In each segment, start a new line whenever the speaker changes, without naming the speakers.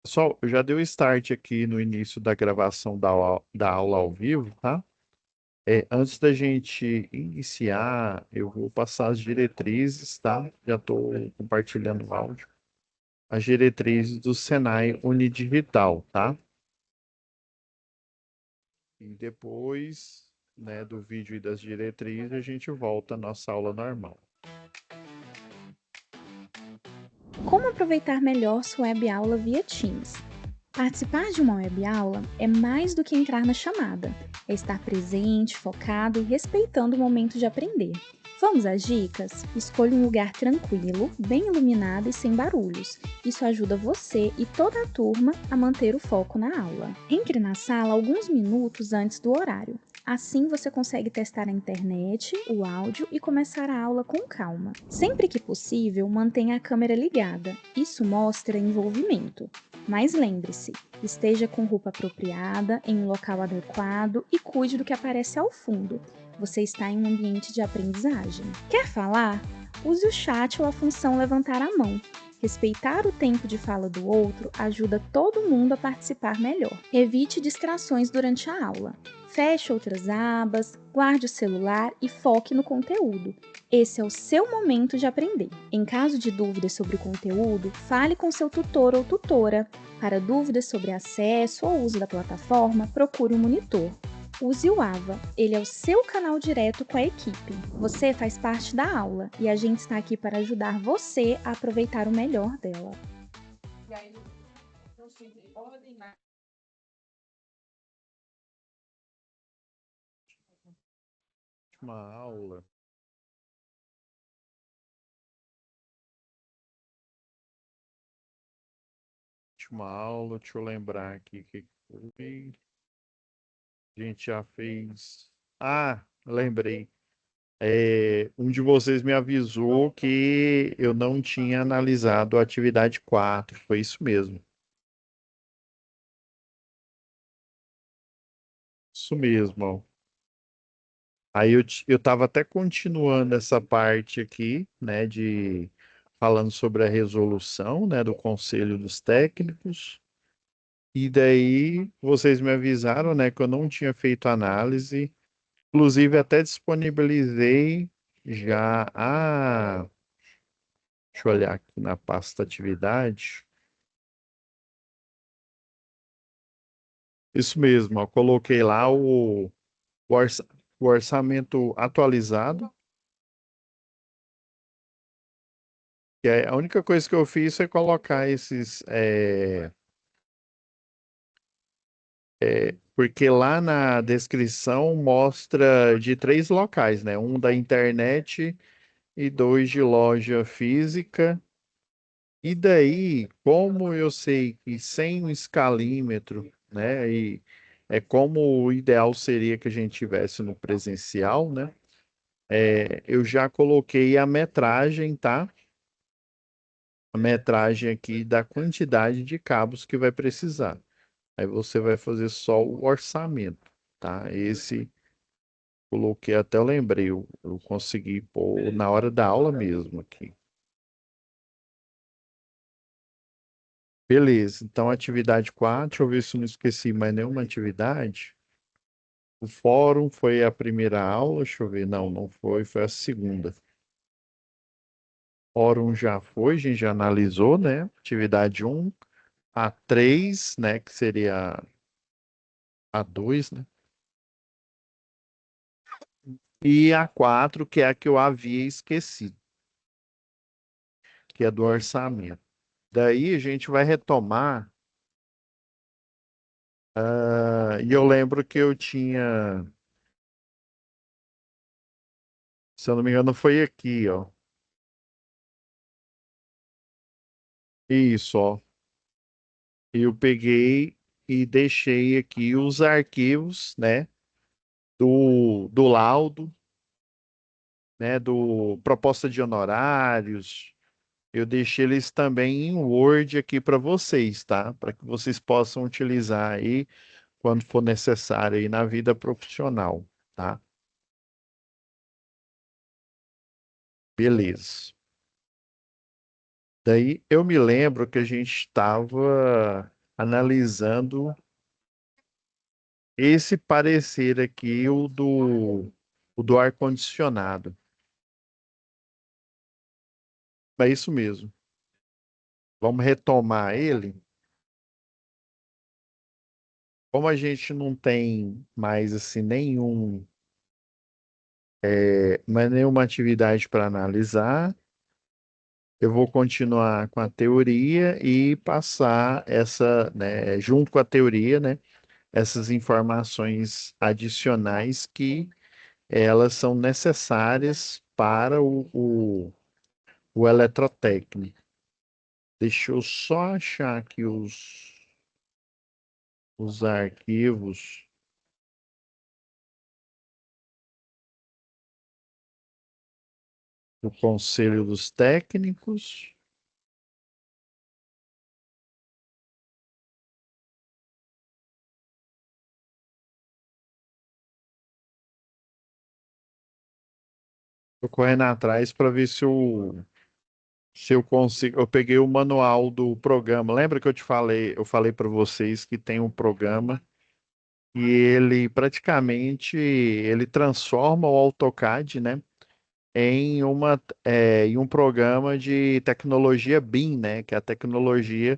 Pessoal, eu já dei o start aqui no início da gravação da aula ao vivo, tá? Antes da gente iniciar, eu vou passar as diretrizes, tá? Já estou compartilhando o áudio. As diretrizes do Senai Unidigital, tá? E depois, né, do vídeo e das diretrizes, a gente volta à nossa aula normal.
Como aproveitar melhor sua web aula via Teams? Participar de uma web aula é mais do que entrar na chamada, é estar presente, focado e respeitando o momento de aprender. Vamos às dicas? Escolha um lugar tranquilo, bem iluminado e sem barulhos. Isso ajuda você e toda a turma a manter o foco na aula. Entre na sala alguns minutos antes do horário. Assim você consegue testar a internet, o áudio e começar a aula com calma. Sempre que possível, mantenha a câmera ligada. Isso mostra envolvimento. Mas lembre-se, esteja com roupa apropriada, em um local adequado e cuide do que aparece ao fundo. Você está em um ambiente de aprendizagem. Quer falar? Use o chat ou a função levantar a mão. Respeitar o tempo de fala do outro ajuda todo mundo a participar melhor. Evite distrações durante a aula. Feche outras abas, guarde o celular e foque no conteúdo. Esse é o seu momento de aprender. Em caso de dúvidas sobre o conteúdo, fale com seu tutor ou tutora. Para dúvidas sobre acesso ou uso da plataforma, procure um monitor. Use o AVA, ele é o seu canal direto com a equipe. Você faz parte da aula e a gente está aqui para ajudar você a aproveitar o melhor dela.
Uma aula. Última aula, deixa eu lembrar aqui o que foi. A gente já fez. Ah, lembrei. Um de vocês me avisou que eu não tinha analisado a atividade 4. Foi isso mesmo. Isso mesmo. Ó. Aí eu estava até continuando essa parte aqui, né, de falando sobre a resolução, né, do Conselho dos Técnicos. E daí vocês me avisaram, né, que eu não tinha feito análise. Inclusive até disponibilizei já a. Deixa eu olhar aqui na pasta atividade. Isso mesmo, eu coloquei lá o, orça- o orçamento atualizado. A única coisa que eu fiz foi colocar esses. Porque lá na descrição mostra de 3 locais, né? Um da internet e 2 de loja física. E daí, como eu sei que sem o escalímetro, né? E é como o ideal seria que a gente tivesse no presencial, né? Eu já coloquei a metragem, tá? A metragem aqui da quantidade de cabos que vai precisar. Aí você vai fazer só o orçamento, tá? Esse coloquei até eu lembrei, eu consegui pôr na hora da aula mesmo aqui. Beleza, então atividade 4, deixa eu ver se eu não esqueci mais nenhuma atividade. O fórum foi a primeira aula, deixa eu ver, não, não foi, foi a segunda. Fórum já foi, a gente já analisou, né? Atividade um, a 3, né, que seria a 2, né? E a 4, que é a que eu havia esquecido, que é do orçamento. Daí a gente vai retomar, e eu lembro que eu tinha, se eu não me engano, foi aqui, ó. Isso, ó. Eu peguei e deixei aqui os arquivos, né, do laudo, né, do proposta de honorários. Eu deixei eles também em Word aqui para vocês, tá? Para que vocês possam utilizar aí quando for necessário aí na vida profissional, tá? Beleza. Daí eu me lembro que a gente estava. analisando esse parecer aqui, o do ar-condicionado. É isso mesmo. Vamos retomar ele. Como a gente não tem mais assim nenhuma atividade para analisar, eu vou continuar com a teoria e passar junto com a teoria, né, essas informações adicionais que elas são necessárias para o eletrotécnico. Deixa eu só achar aqui os arquivos do Conselho dos Técnicos. Estou correndo atrás para ver se eu consigo. Eu peguei o manual do programa. Lembra que eu te falei? Eu falei para vocês que tem um programa e ele praticamente ele transforma o AutoCAD, né, em um programa de tecnologia BIM, né, que é a tecnologia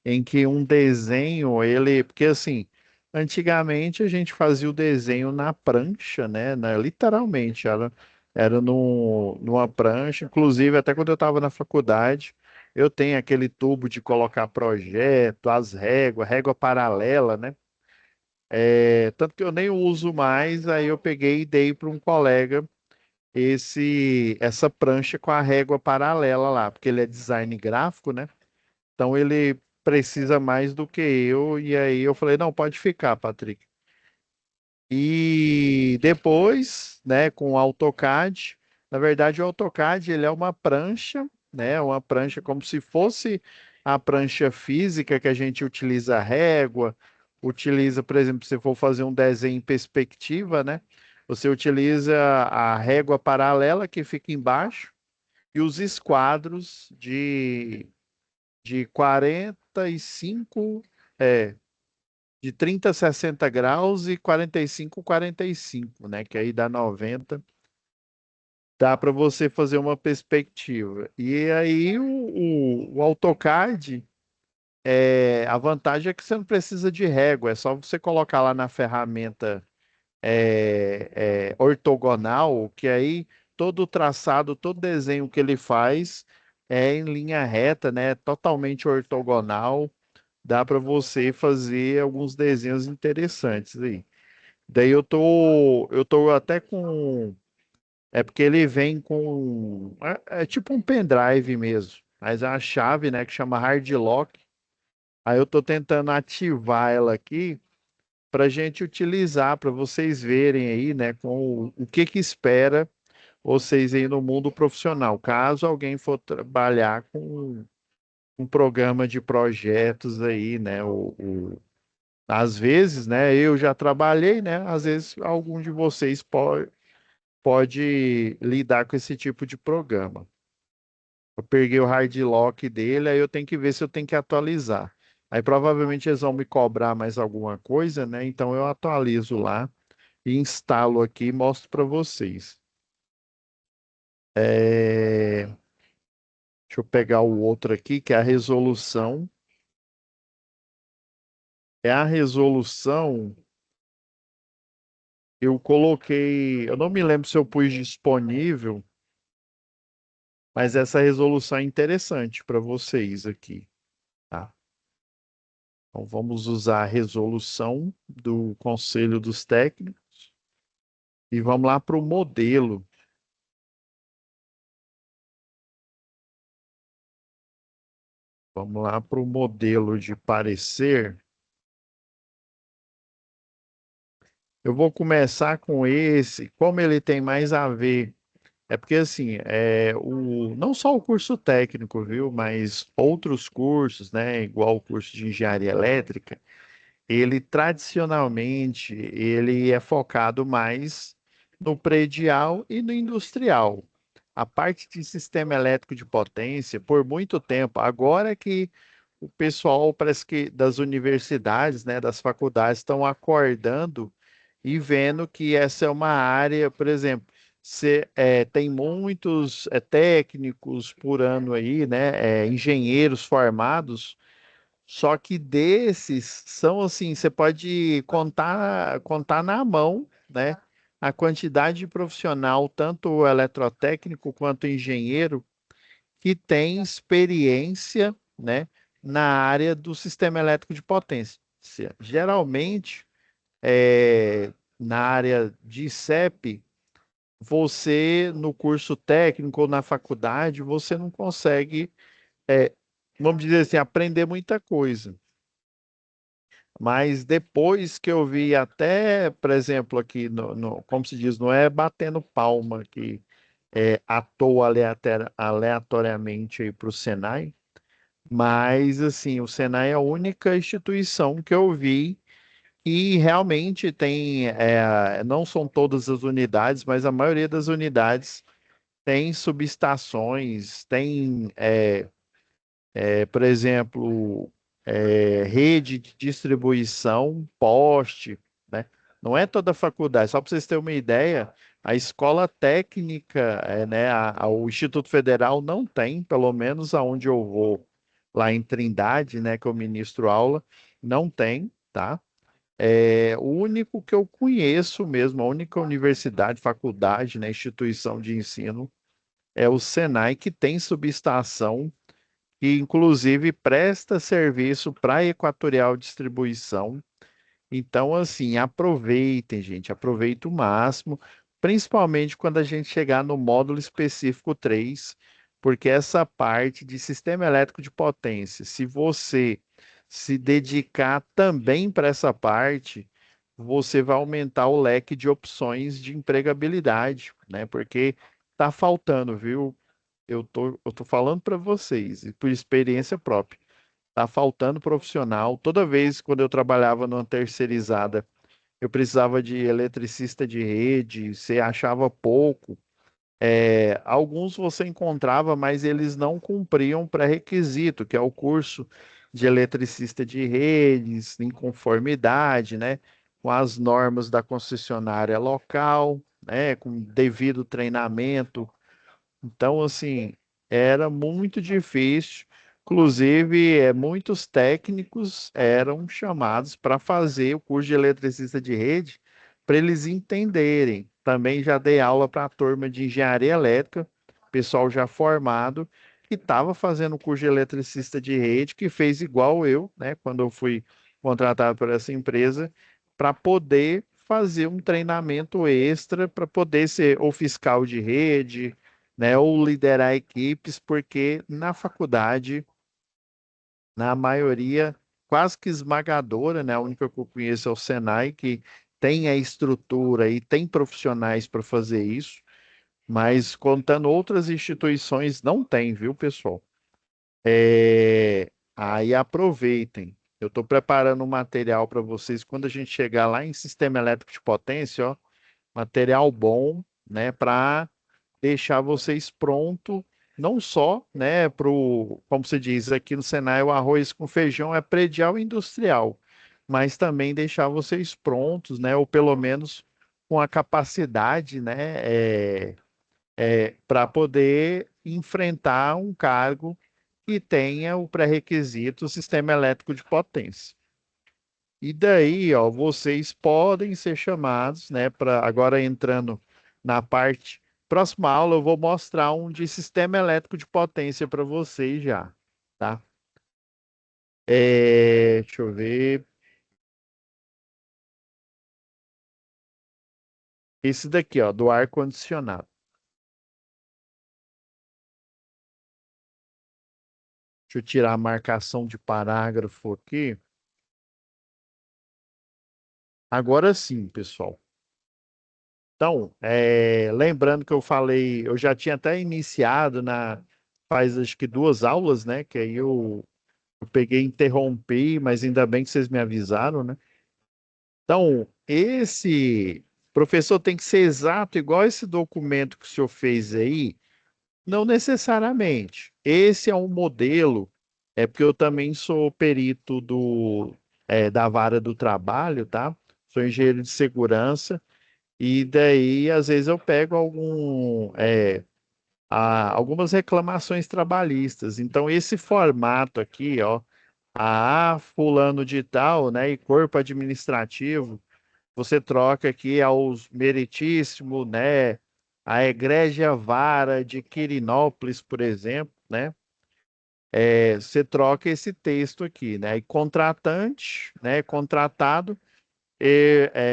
em que um desenho porque assim, antigamente a gente fazia o desenho na prancha, né, literalmente era numa prancha, inclusive até quando eu estava na faculdade, eu tenho aquele tubo de colocar projeto, as réguas, régua paralela, né? Tanto que eu nem uso mais, aí eu peguei e dei para um colega essa prancha com a régua paralela lá, porque ele é design gráfico, né? Então ele precisa mais do que eu, e aí eu falei, não, pode ficar, Patrick. E depois, né, com o AutoCAD, na verdade o AutoCAD ele é uma prancha, né, uma prancha como se fosse a prancha física que a gente utiliza a régua, utiliza, por exemplo, se for fazer um desenho em perspectiva, né, você utiliza a régua paralela que fica embaixo e os esquadros de 45, é, de 30 a 60 graus e 45 45, né? Que aí dá 90. Dá para você fazer uma perspectiva. E aí o AutoCAD, a vantagem é que você não precisa de régua, é só você colocar lá na ferramenta ortogonal, que aí todo o traçado, todo desenho que ele faz é em linha reta, né? Totalmente ortogonal. Dá para você fazer alguns desenhos interessantes aí. Daí eu tô até com, é porque ele vem com, é tipo um pendrive mesmo, mas é uma chave, né, que chama hard lock. Aí eu tô tentando ativar ela aqui para gente utilizar, para vocês verem aí, né, com o que que espera vocês aí no mundo profissional. Caso alguém for trabalhar com um programa de projetos aí, né, às vezes, né, eu já trabalhei, né, às vezes algum de vocês pode lidar com esse tipo de programa. Eu peguei o hard lock dele, aí eu tenho que ver se eu tenho que atualizar. Aí provavelmente eles vão me cobrar mais alguma coisa, né? Então eu atualizo lá e instalo aqui e mostro para vocês. Deixa eu pegar o outro aqui, que é a resolução. É a resolução. Eu coloquei, eu não me lembro se eu pus disponível, mas essa resolução é interessante para vocês aqui, tá? Então vamos usar a resolução do Conselho dos Técnicos e vamos lá para o modelo. Vamos lá para o modelo de parecer. Eu vou começar com esse, como ele tem mais a ver. É porque assim, não só o curso técnico, viu, mas outros cursos, né, igual o curso de engenharia elétrica, ele tradicionalmente ele é focado mais no predial e no industrial. A parte de sistema elétrico de potência, por muito tempo, agora que o pessoal parece que das universidades, né, das faculdades estão acordando e vendo que essa é uma área, por exemplo, tem muitos técnicos por ano aí, né, engenheiros formados, só que desses são assim, você pode contar na mão, né, a quantidade de profissional, tanto eletrotécnico quanto engenheiro, que tem experiência, né, na área do sistema elétrico de potência. Geralmente, na área de CEP, você, no curso técnico ou na faculdade, você não consegue, é, vamos dizer assim, aprender muita coisa. Mas depois que eu vi até, por exemplo, aqui como se diz, não é batendo palma que à toa aleatoriamente aí para o Senai, mas assim, o Senai é a única instituição que eu vi e realmente tem, não são todas as unidades, mas a maioria das unidades tem subestações, tem, por exemplo, rede de distribuição, poste, né? Não é toda a faculdade, só para vocês terem uma ideia, a escola técnica, né, o Instituto Federal não tem, pelo menos aonde eu vou, lá em Trindade, né, que eu ministro aula, não tem, tá? O único que eu conheço mesmo, a única universidade, faculdade, né, instituição de ensino, é o Senai, que tem subestação, que inclusive presta serviço para a Equatorial Distribuição. Então, assim, aproveitem, gente, aproveita o máximo, principalmente quando a gente chegar no módulo específico 3, porque essa parte de sistema elétrico de potência, se você se dedicar também para essa parte, você vai aumentar o leque de opções de empregabilidade, né? Porque tá faltando, viu? Eu tô falando para vocês, e por experiência própria. Tá faltando profissional. Toda vez quando eu trabalhava numa terceirizada, eu precisava de eletricista de rede, você achava pouco. Alguns você encontrava, mas eles não cumpriam o pré-requisito, que é o curso de eletricista de redes, em conformidade, né, com as normas da concessionária local, né, com devido treinamento. Então, assim, era muito difícil. Inclusive, muitos técnicos eram chamados para fazer o curso de eletricista de rede, para eles entenderem. Também já dei aula para a turma de engenharia elétrica, pessoal já formado, que estava fazendo o curso de eletricista de rede, que fez igual eu, né, quando eu fui contratado por essa empresa, para poder fazer um treinamento extra, para poder ser ou fiscal de rede, né, ou liderar equipes, porque na faculdade, na maioria, quase que esmagadora, né, a única que eu conheço é o Senai, que tem a estrutura e tem profissionais para fazer isso, mas contando outras instituições, não tem, viu, pessoal? Aí aproveitem. Eu estou preparando um material para vocês quando a gente chegar lá em sistema elétrico de potência, ó, material bom, né, para deixar vocês pronto, não só, né, como se diz aqui no Senai, o arroz com feijão é predial e industrial, mas também deixar vocês prontos, né, ou pelo menos com a capacidade, né, para poder enfrentar um cargo que tenha o pré-requisito sistema elétrico de potência. E daí, ó, vocês podem ser chamados, né, para agora entrando na parte. Próxima aula eu vou mostrar um de sistema elétrico de potência para vocês já, tá? Deixa eu ver. Esse daqui, ó, do ar condicionado. Deixa eu tirar a marcação de parágrafo aqui. Agora sim, pessoal. Então, lembrando que eu falei, eu já tinha até iniciado faz acho que 2 aulas, né? Que aí eu peguei e interrompi, mas ainda bem que vocês me avisaram, né? Então, esse professor tem que ser exato, igual esse documento que o senhor fez aí? Não necessariamente. Esse é um modelo, É porque eu também sou perito da vara do trabalho, tá? Sou engenheiro de segurança, e daí, às vezes, eu pego algumas reclamações trabalhistas. Então, esse formato aqui, ó, fulano de tal, né, e corpo administrativo, você troca aqui aos meritíssimo, né, a egrégia vara de Quirinópolis, por exemplo, né? Você troca esse texto aqui, né? E contratante, né? Contratado,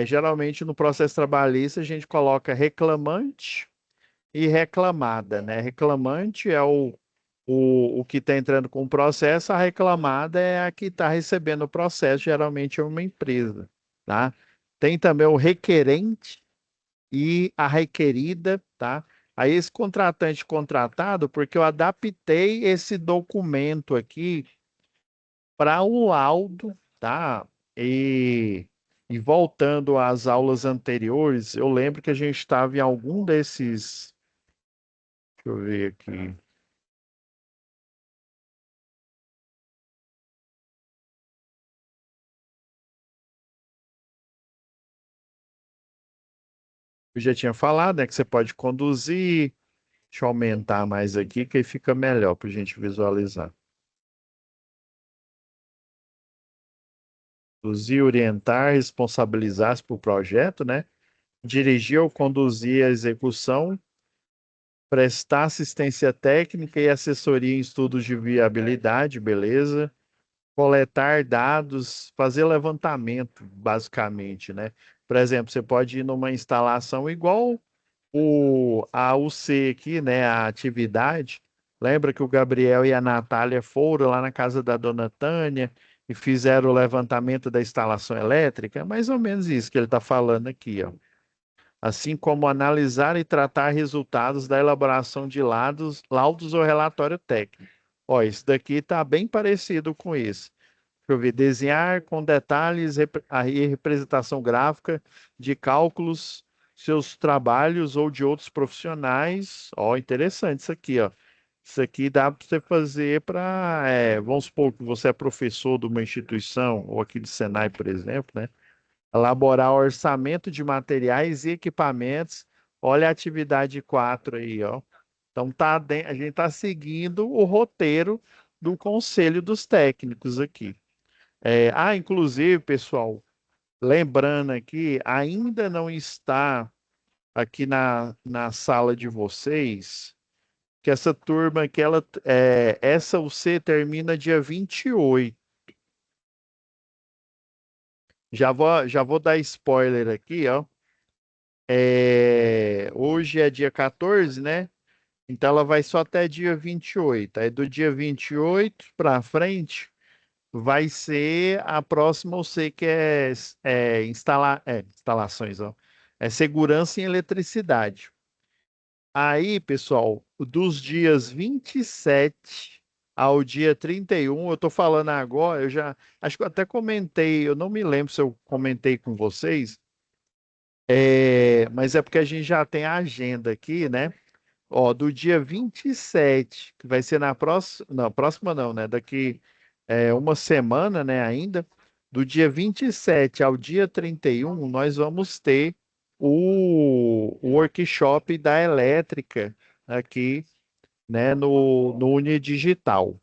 geralmente no processo trabalhista a gente coloca reclamante e reclamada, né? Reclamante é o que está entrando com o processo, a reclamada é a que está recebendo o processo, geralmente é uma empresa, tá? Tem também o requerente e a requerida, tá? Aí esse contratante contratado, porque eu adaptei esse documento aqui para o laudo, tá? E voltando às aulas anteriores, eu lembro que a gente estava em algum desses. Deixa eu ver aqui. Eu já tinha falado, né, que você pode conduzir. Deixa eu aumentar mais aqui, que aí fica melhor para a gente visualizar. Conduzir, orientar, responsabilizar-se por projeto, né? Dirigir ou conduzir a execução, prestar assistência técnica e assessoria em estudos de viabilidade, beleza? Coletar dados, fazer levantamento, basicamente, né? Por exemplo, você pode ir numa instalação igual a UC aqui, né? A atividade. Lembra que o Gabriel e a Natália foram lá na casa da dona Tânia e fizeram o levantamento da instalação elétrica? É mais ou menos isso que ele está falando aqui, ó, assim como analisar e tratar resultados da elaboração de laudos ou relatório técnico. Ó, isso daqui está bem parecido com isso. Deixa eu ver, desenhar com detalhes a representação gráfica de cálculos, seus trabalhos ou de outros profissionais. Ó, interessante isso aqui, ó. Isso aqui dá para você fazer vamos supor que você é professor de uma instituição, ou aqui do Senai, por exemplo, né? Elaborar orçamento de materiais e equipamentos. Olha a atividade 4 aí, ó. Então a gente está seguindo o roteiro do Conselho dos Técnicos aqui. Inclusive, pessoal, lembrando aqui, ainda não está aqui na sala de vocês, que essa turma que essa UC termina dia 28. Já vou dar spoiler aqui, ó. Hoje é dia 14, né? Então ela vai só até dia 28. Aí do dia 28 para frente vai ser a próxima, eu sei que instalações, ó. É segurança em eletricidade. Aí, pessoal, dos dias 27 ao dia 31, eu tô falando agora, eu já acho que eu até comentei, eu não me lembro se eu comentei com vocês, mas é porque a gente já tem a agenda aqui, né? Ó, do dia 27, que vai ser na próxima, não, próxima não, né? Daqui uma semana, né, ainda, do dia 27 ao dia 31, nós vamos ter o workshop da elétrica aqui, né, no Unidigital.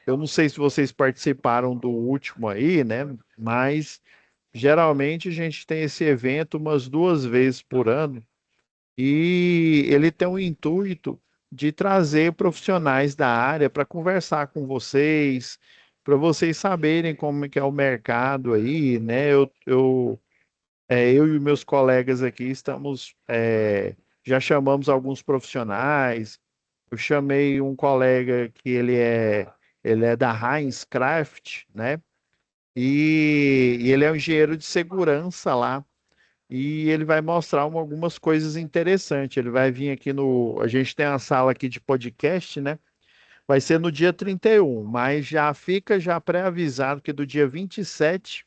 Eu não sei se vocês participaram do último aí, né, mas geralmente a gente tem esse evento umas 2 vezes por ano, e ele tem o intuito de trazer profissionais da área para conversar com vocês, para vocês saberem como é que é o mercado aí, né? Eu e meus colegas aqui já chamamos alguns profissionais. Eu chamei um colega que ele é da Heinz Craft, né? E ele é um engenheiro de segurança lá, e ele vai mostrar algumas coisas interessantes. Ele vai vir aqui no. A gente tem uma sala aqui de podcast, né? Vai ser no dia 31, mas já fica já pré-avisado que do dia 27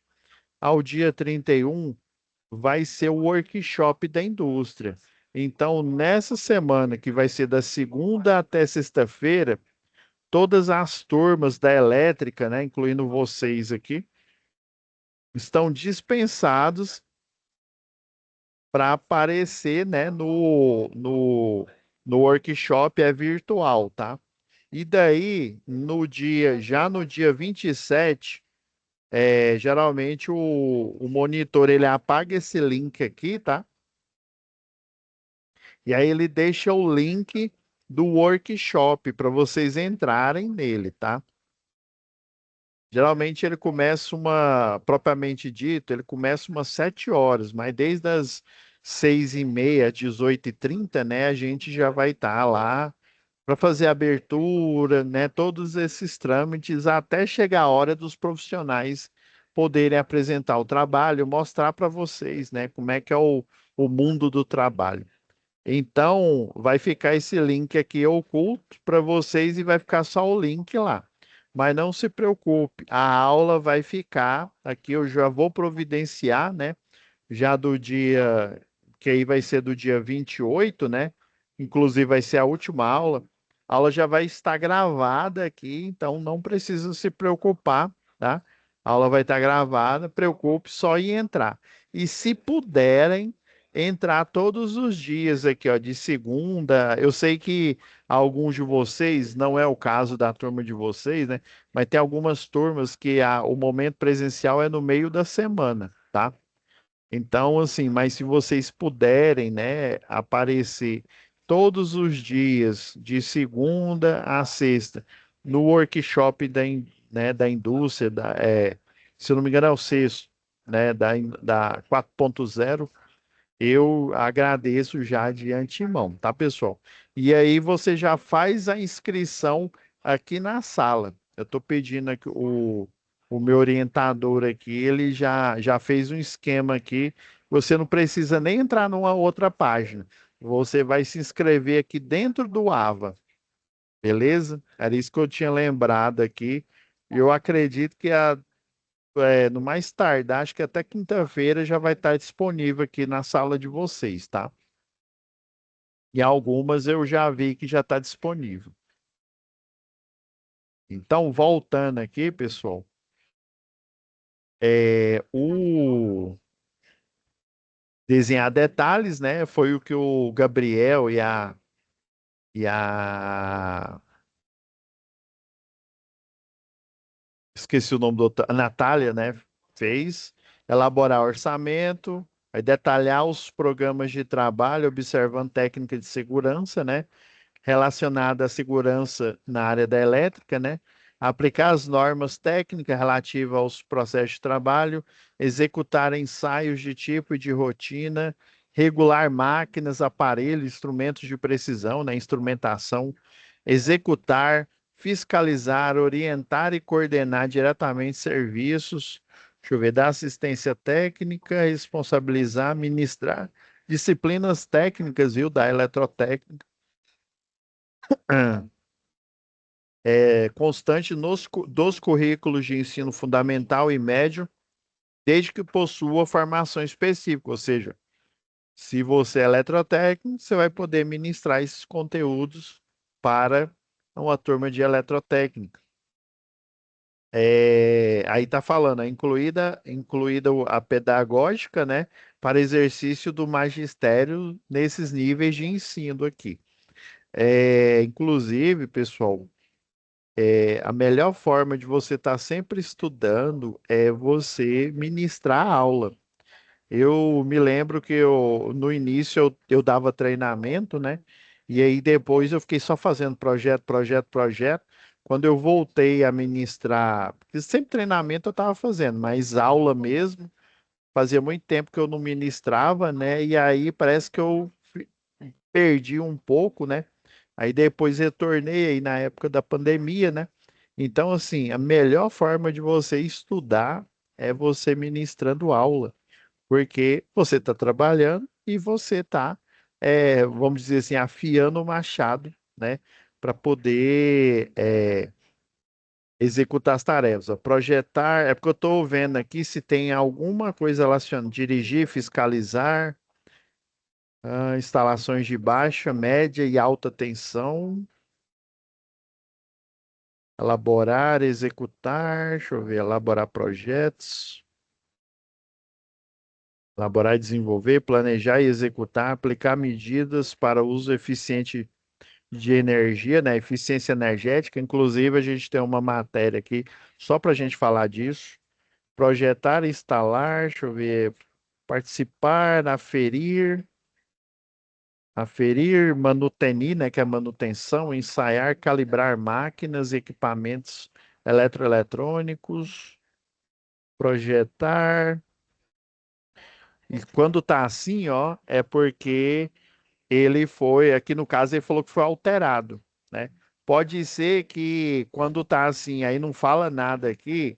ao dia 31 vai ser o workshop da indústria. Então, nessa semana, que vai ser da segunda até sexta-feira, todas as turmas da elétrica, né, incluindo vocês aqui, estão dispensados para aparecer, né, no workshop é virtual, tá? E daí, já no dia 27, geralmente o monitor ele apaga esse link aqui, tá? E aí ele deixa o link do workshop para vocês entrarem nele, tá? Geralmente ele começa propriamente dito, ele começa umas 7 horas, mas desde as 6h30, 18h30, né, a gente já vai estar lá para fazer a abertura, né, todos esses trâmites até chegar a hora dos profissionais poderem apresentar o trabalho, mostrar para vocês, né, como é que é o mundo do trabalho. Então, vai ficar esse link aqui oculto para vocês e vai ficar só o link lá. Mas não se preocupe, a aula vai ficar aqui, eu já vou providenciar, né? Já do dia, que aí vai ser do dia 28, né? Inclusive vai ser a última aula. A aula já vai estar gravada aqui, então não precisa se preocupar, tá? A aula vai estar gravada, preocupe só em entrar. E se puderem entrar todos os dias aqui, ó, de segunda. Eu sei que alguns de vocês, não é o caso da turma de vocês, né? Mas tem algumas turmas que o momento presencial é no meio da semana, tá? Então, assim, mas se vocês puderem, né, aparecer todos os dias, de segunda a sexta, no workshop da indústria, se eu não me engano, é o sexto, né, da 4.0, eu agradeço já de antemão, tá, pessoal? E aí você já faz a inscrição aqui na sala. Eu estou pedindo aqui o meu orientador aqui, ele já fez um esquema aqui. Você não precisa nem entrar numa outra página. Você vai se inscrever aqui dentro do AVA, beleza? Era isso que eu tinha lembrado aqui. Eu acredito que no mais tardar, acho que até quinta-feira já vai estar disponível aqui na sala de vocês, tá? E algumas eu já vi que já está disponível. Então, voltando aqui, pessoal, o desenhar detalhes, né? Foi o que o Gabriel e a esqueci o nome do outro, a Natália, né? Fez elaborar orçamento, aí detalhar os programas de trabalho, observando técnica de segurança, né? Relacionada à segurança na área da elétrica, né? Aplicar as normas técnicas relativas aos processos de trabalho, executar ensaios de tipo e de rotina, regular máquinas, aparelhos, instrumentos de precisão, né? Instrumentação, executar, fiscalizar, orientar e coordenar diretamente serviços, deixa eu ver, dar assistência técnica, responsabilizar, ministrar disciplinas técnicas, viu, da eletrotécnica, constante dos currículos de ensino fundamental e médio, desde que possua formação específica, ou seja, se você é eletrotécnico, você vai poder ministrar esses conteúdos para uma turma de eletrotécnica. Aí está falando, incluída a pedagógica, né, para exercício do magistério nesses níveis de ensino aqui. Inclusive, pessoal, a melhor forma de você estar sempre estudando é você ministrar a aula. Eu me lembro que no início eu dava treinamento, né? E aí depois eu fiquei só fazendo projeto, projeto, projeto. Quando eu voltei a ministrar, porque sempre treinamento eu estava fazendo, mas aula mesmo, fazia muito tempo que eu não ministrava, né? E aí parece que eu perdi um pouco, né? Aí depois retornei aí na época da pandemia, né? Então, assim, a melhor forma de você estudar é você ministrando aula, porque você está trabalhando e você está, vamos dizer assim, afiando o machado, né? Para poder executar as tarefas. Ó. Projetar, é porque eu estou vendo aqui se tem alguma coisa relacionada, dirigir, fiscalizar, instalações de baixa, média e alta tensão. Elaborar, executar, deixa eu ver, elaborar projetos. Elaborar e desenvolver, planejar e executar, aplicar medidas para uso eficiente de energia, né? Eficiência energética. Inclusive, a gente tem uma matéria aqui só para a gente falar disso. Projetar, instalar, deixa eu ver, participar, aferir, manutenir, né? Que é manutenção, ensaiar, calibrar máquinas, equipamentos eletroeletrônicos, projetar. E quando tá assim, ó, é porque ele foi, aqui no caso, ele falou que foi alterado, né? Pode ser que quando tá assim, aí não fala nada aqui,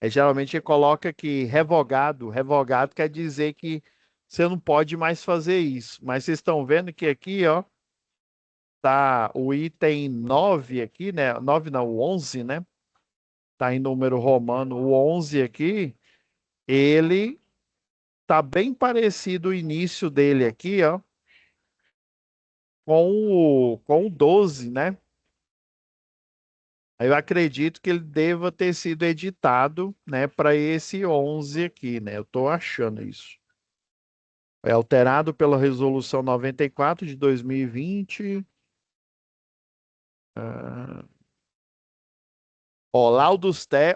geralmente ele coloca aqui revogado. Revogado quer dizer que você não pode mais fazer isso. Mas vocês estão vendo que aqui, ó, tá o item 9 aqui, né? 9 não, o 11, né? Tá em número romano, o 11 aqui, ele tá bem parecido o início dele aqui, ó, com o 12, né? Eu acredito que ele deva ter sido editado, né, para esse 11 aqui, né? Eu estou achando isso. É alterado pela Resolução 94 de 2020. Ah, ó,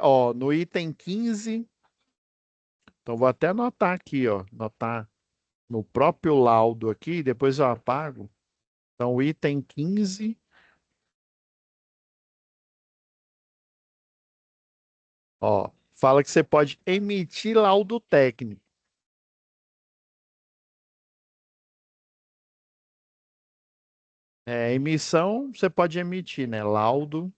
ó, no item 15. Então, vou até anotar aqui, ó. Anotar no próprio laudo aqui, depois eu apago. Então, o item 15, ó, fala que você pode emitir laudo técnico. É, emissão, você pode emitir, né? Laudo.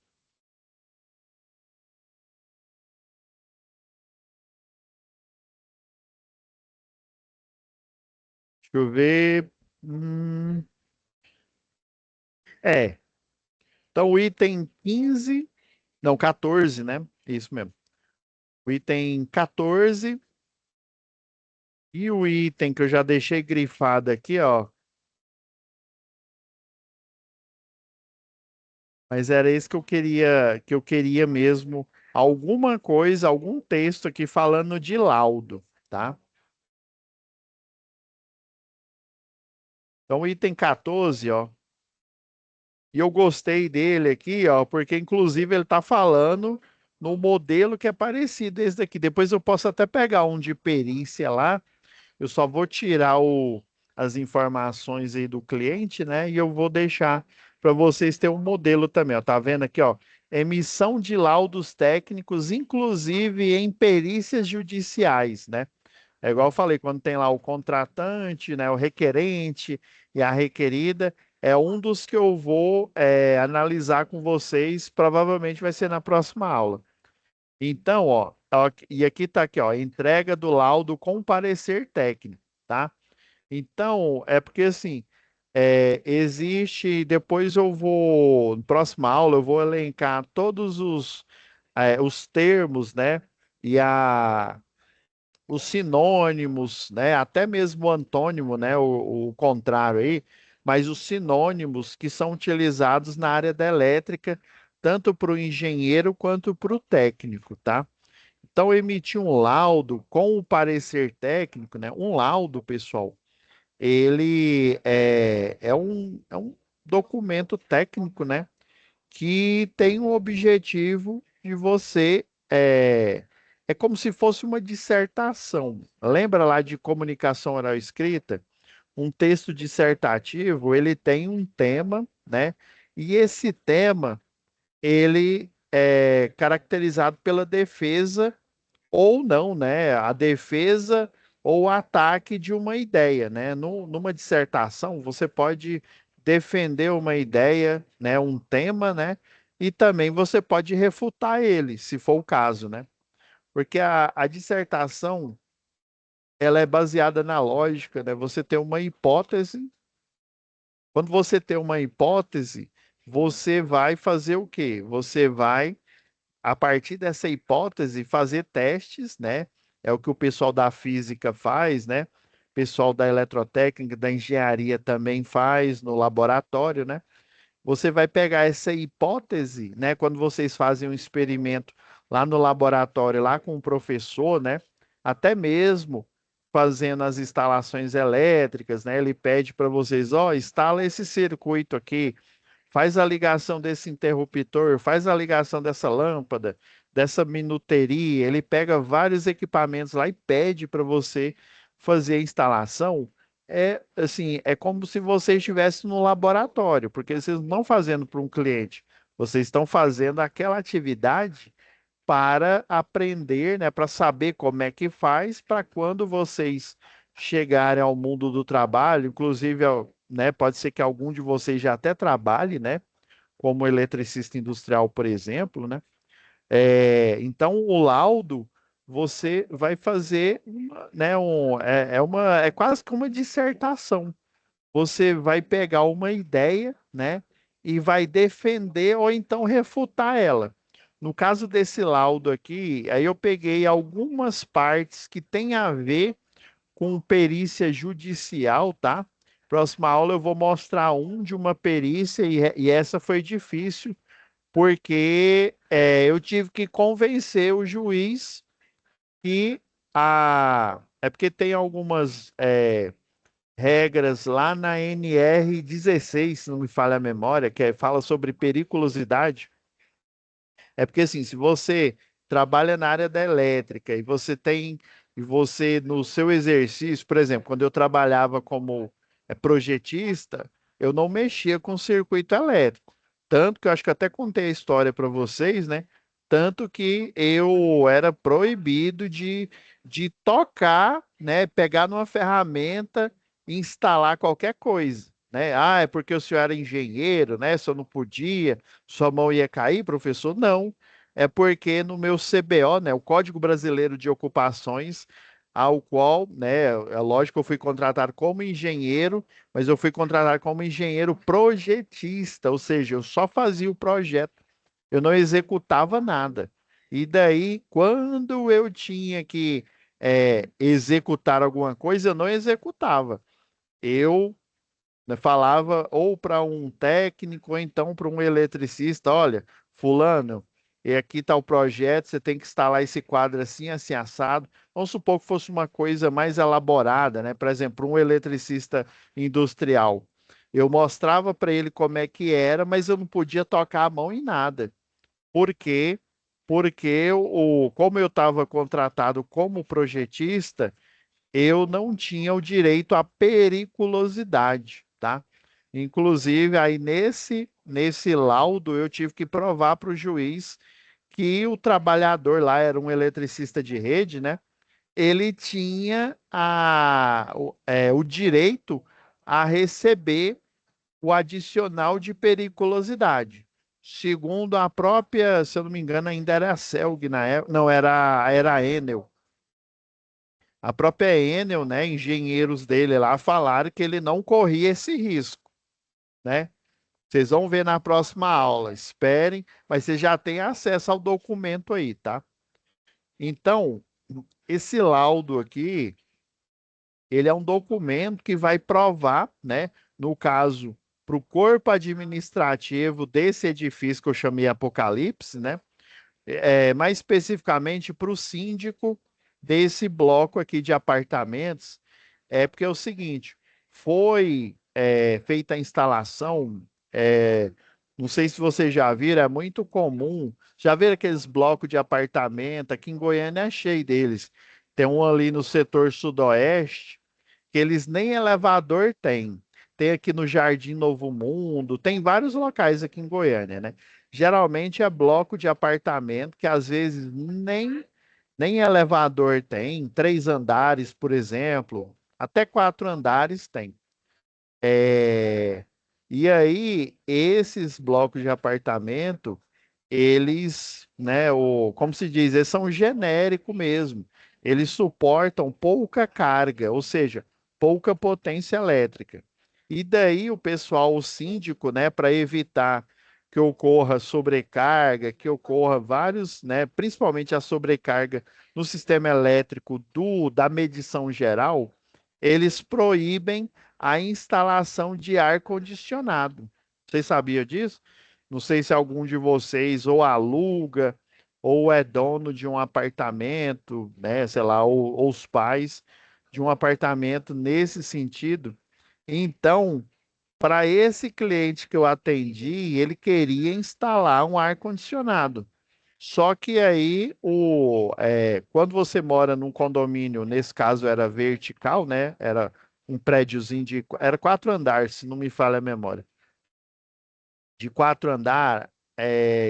Deixa eu ver. Hum, é. Então, o item 15, não, 14, né? Isso mesmo. O item 14 e o item que eu já deixei grifado aqui, ó. Mas era esse que eu queria mesmo. Alguma coisa, algum texto aqui falando de laudo, tá? Então, o item 14, ó. E eu gostei dele aqui, ó, porque inclusive ele está falando no modelo que é parecido esse daqui. Depois eu posso até pegar um de perícia lá. Eu só vou tirar as informações aí do cliente, né? E eu vou deixar para vocês terem um modelo também, ó. Tá vendo aqui, ó? Emissão de laudos técnicos, inclusive em perícias judiciais, né? É igual eu falei, quando tem lá o contratante, né, o requerente e a requerida, é um dos que eu vou analisar com vocês, provavelmente vai ser na próxima aula. Então, ó, e aqui está aqui, ó, entrega do laudo com parecer técnico, tá? Então, é porque assim, existe, depois eu vou, na próxima aula, eu vou elencar todos os termos, né? E os sinônimos, né? Até mesmo o antônimo, né? O contrário aí, mas os sinônimos que são utilizados na área da elétrica, tanto para o engenheiro quanto para o técnico, tá? Então, emitir um laudo com o parecer técnico, né? Um laudo, pessoal, ele é um documento técnico, né? Que tem o objetivo de você. É como se fosse uma dissertação. Lembra lá de comunicação oral escrita? Um texto dissertativo, ele tem um tema, né? E esse tema, ele é caracterizado pela defesa ou não, né? A defesa ou o ataque de uma ideia, né? Numa dissertação, você pode defender uma ideia, né? Um tema, né? E também você pode refutar ele, se for o caso, né? Porque a dissertação, ela é baseada na lógica, né? Você tem uma hipótese. Quando você tem uma hipótese, você vai fazer o quê? Você vai a partir dessa hipótese, fazer testes, né? É o que o pessoal da física faz, né? O pessoal da eletrotécnica, da engenharia também faz no laboratório, né? você vai pegar essa hipótese, né, quando vocês fazem um experimento lá no laboratório, lá com o professor, né, até mesmo fazendo as instalações elétricas, né, ele pede para vocês, ó, instala esse circuito aqui, faz a ligação desse interruptor, faz a ligação dessa lâmpada, dessa minuteria. Ele pega vários equipamentos lá e pede para você fazer a instalação. É assim, é como se você estivesse no laboratório, porque vocês não estão fazendo para um cliente, vocês estão fazendo aquela atividade para aprender, né, para saber como é que faz, para quando vocês chegarem ao mundo do trabalho, inclusive, né, pode ser que algum de vocês já até trabalhe, né, como eletricista industrial, por exemplo, né? Então, o laudo você vai fazer, né, é quase que uma dissertação. Você vai pegar uma ideia, né, e vai defender ou então refutar ela. No caso desse laudo aqui, aí eu peguei algumas partes que têm a ver com perícia judicial, tá? Próxima aula eu vou mostrar um de uma perícia e essa foi difícil, porque eu tive que convencer o juiz que É porque tem algumas regras lá na NR 16, se não me falha a memória, fala sobre periculosidade. É porque assim, se você trabalha na área da elétrica e você no seu exercício, por exemplo, quando eu trabalhava como projetista, eu não mexia com circuito elétrico. Tanto que eu acho que até contei a história para vocês, né? Tanto que eu era proibido de tocar, né? Pegar numa ferramenta e instalar qualquer coisa, né? Ah, é porque o senhor era engenheiro, né? Só não podia, sua mão ia cair, professor? Não. É porque no meu CBO, né, o Código Brasileiro de Ocupações, ao qual, né, é lógico que eu fui contratado como engenheiro, mas eu fui contratado como engenheiro projetista, ou seja, eu só fazia o projeto, eu não executava nada. E daí, quando eu tinha que executar alguma coisa, eu não executava. Eu, né, falava ou para um técnico ou então para um eletricista, olha, fulano, e aqui está o projeto, você tem que instalar esse quadro assim, assim, assado. Vamos supor que fosse uma coisa mais elaborada, né? Por exemplo, um eletricista industrial. Eu mostrava para ele como é que era, mas eu não podia tocar a mão em nada. Por quê? Porque como eu estava contratado como projetista, eu não tinha o direito à periculosidade, tá? Inclusive, aí nesse laudo, eu tive que provar para o juiz que o trabalhador lá era um eletricista de rede, né? Ele tinha o direito a receber o adicional de periculosidade. Segundo a própria, se eu não me engano, ainda era a Celg na época, não, era a Enel. A própria Enel, né, engenheiros dele lá falaram que ele não corria esse risco, né? Vocês vão ver na próxima aula. Esperem, mas você já tem acesso ao documento aí, tá? Então, esse laudo aqui, ele é um documento que vai provar, né, no caso, para o corpo administrativo desse edifício que eu chamei Apocalipse, né? Mais especificamente para o síndico desse bloco aqui de apartamentos, porque é o seguinte, foi feita a instalação, não sei se vocês já viram, é muito comum, já viram aqueles blocos de apartamento, aqui em Goiânia é cheio deles, tem um ali no setor sudoeste, que eles nem elevador têm. Tem aqui no Jardim Novo Mundo, tem vários locais aqui em Goiânia, né? Geralmente é bloco de apartamento que às vezes nem elevador tem, 3 andares, por exemplo, até 4 andares tem. É, E aí, esses blocos de apartamento, eles, né, como se diz, eles são genéricos mesmo. Eles suportam pouca carga, ou seja, pouca potência elétrica. E daí o pessoal, o síndico, né, para evitar que ocorra sobrecarga, que ocorra vários, né, principalmente a sobrecarga no sistema elétrico da medição geral, eles proíbem a instalação de ar condicionado. Vocês sabiam disso? Não sei se algum de vocês ou aluga ou é dono de um apartamento, né? Sei lá, ou os pais de um apartamento nesse sentido. Então, para esse cliente que eu atendi, ele queria instalar um ar-condicionado. Só que aí, quando você mora num condomínio, nesse caso era vertical, né? Era um prédiozinho era 4 andares, se não me falha a memória. De 4 andares,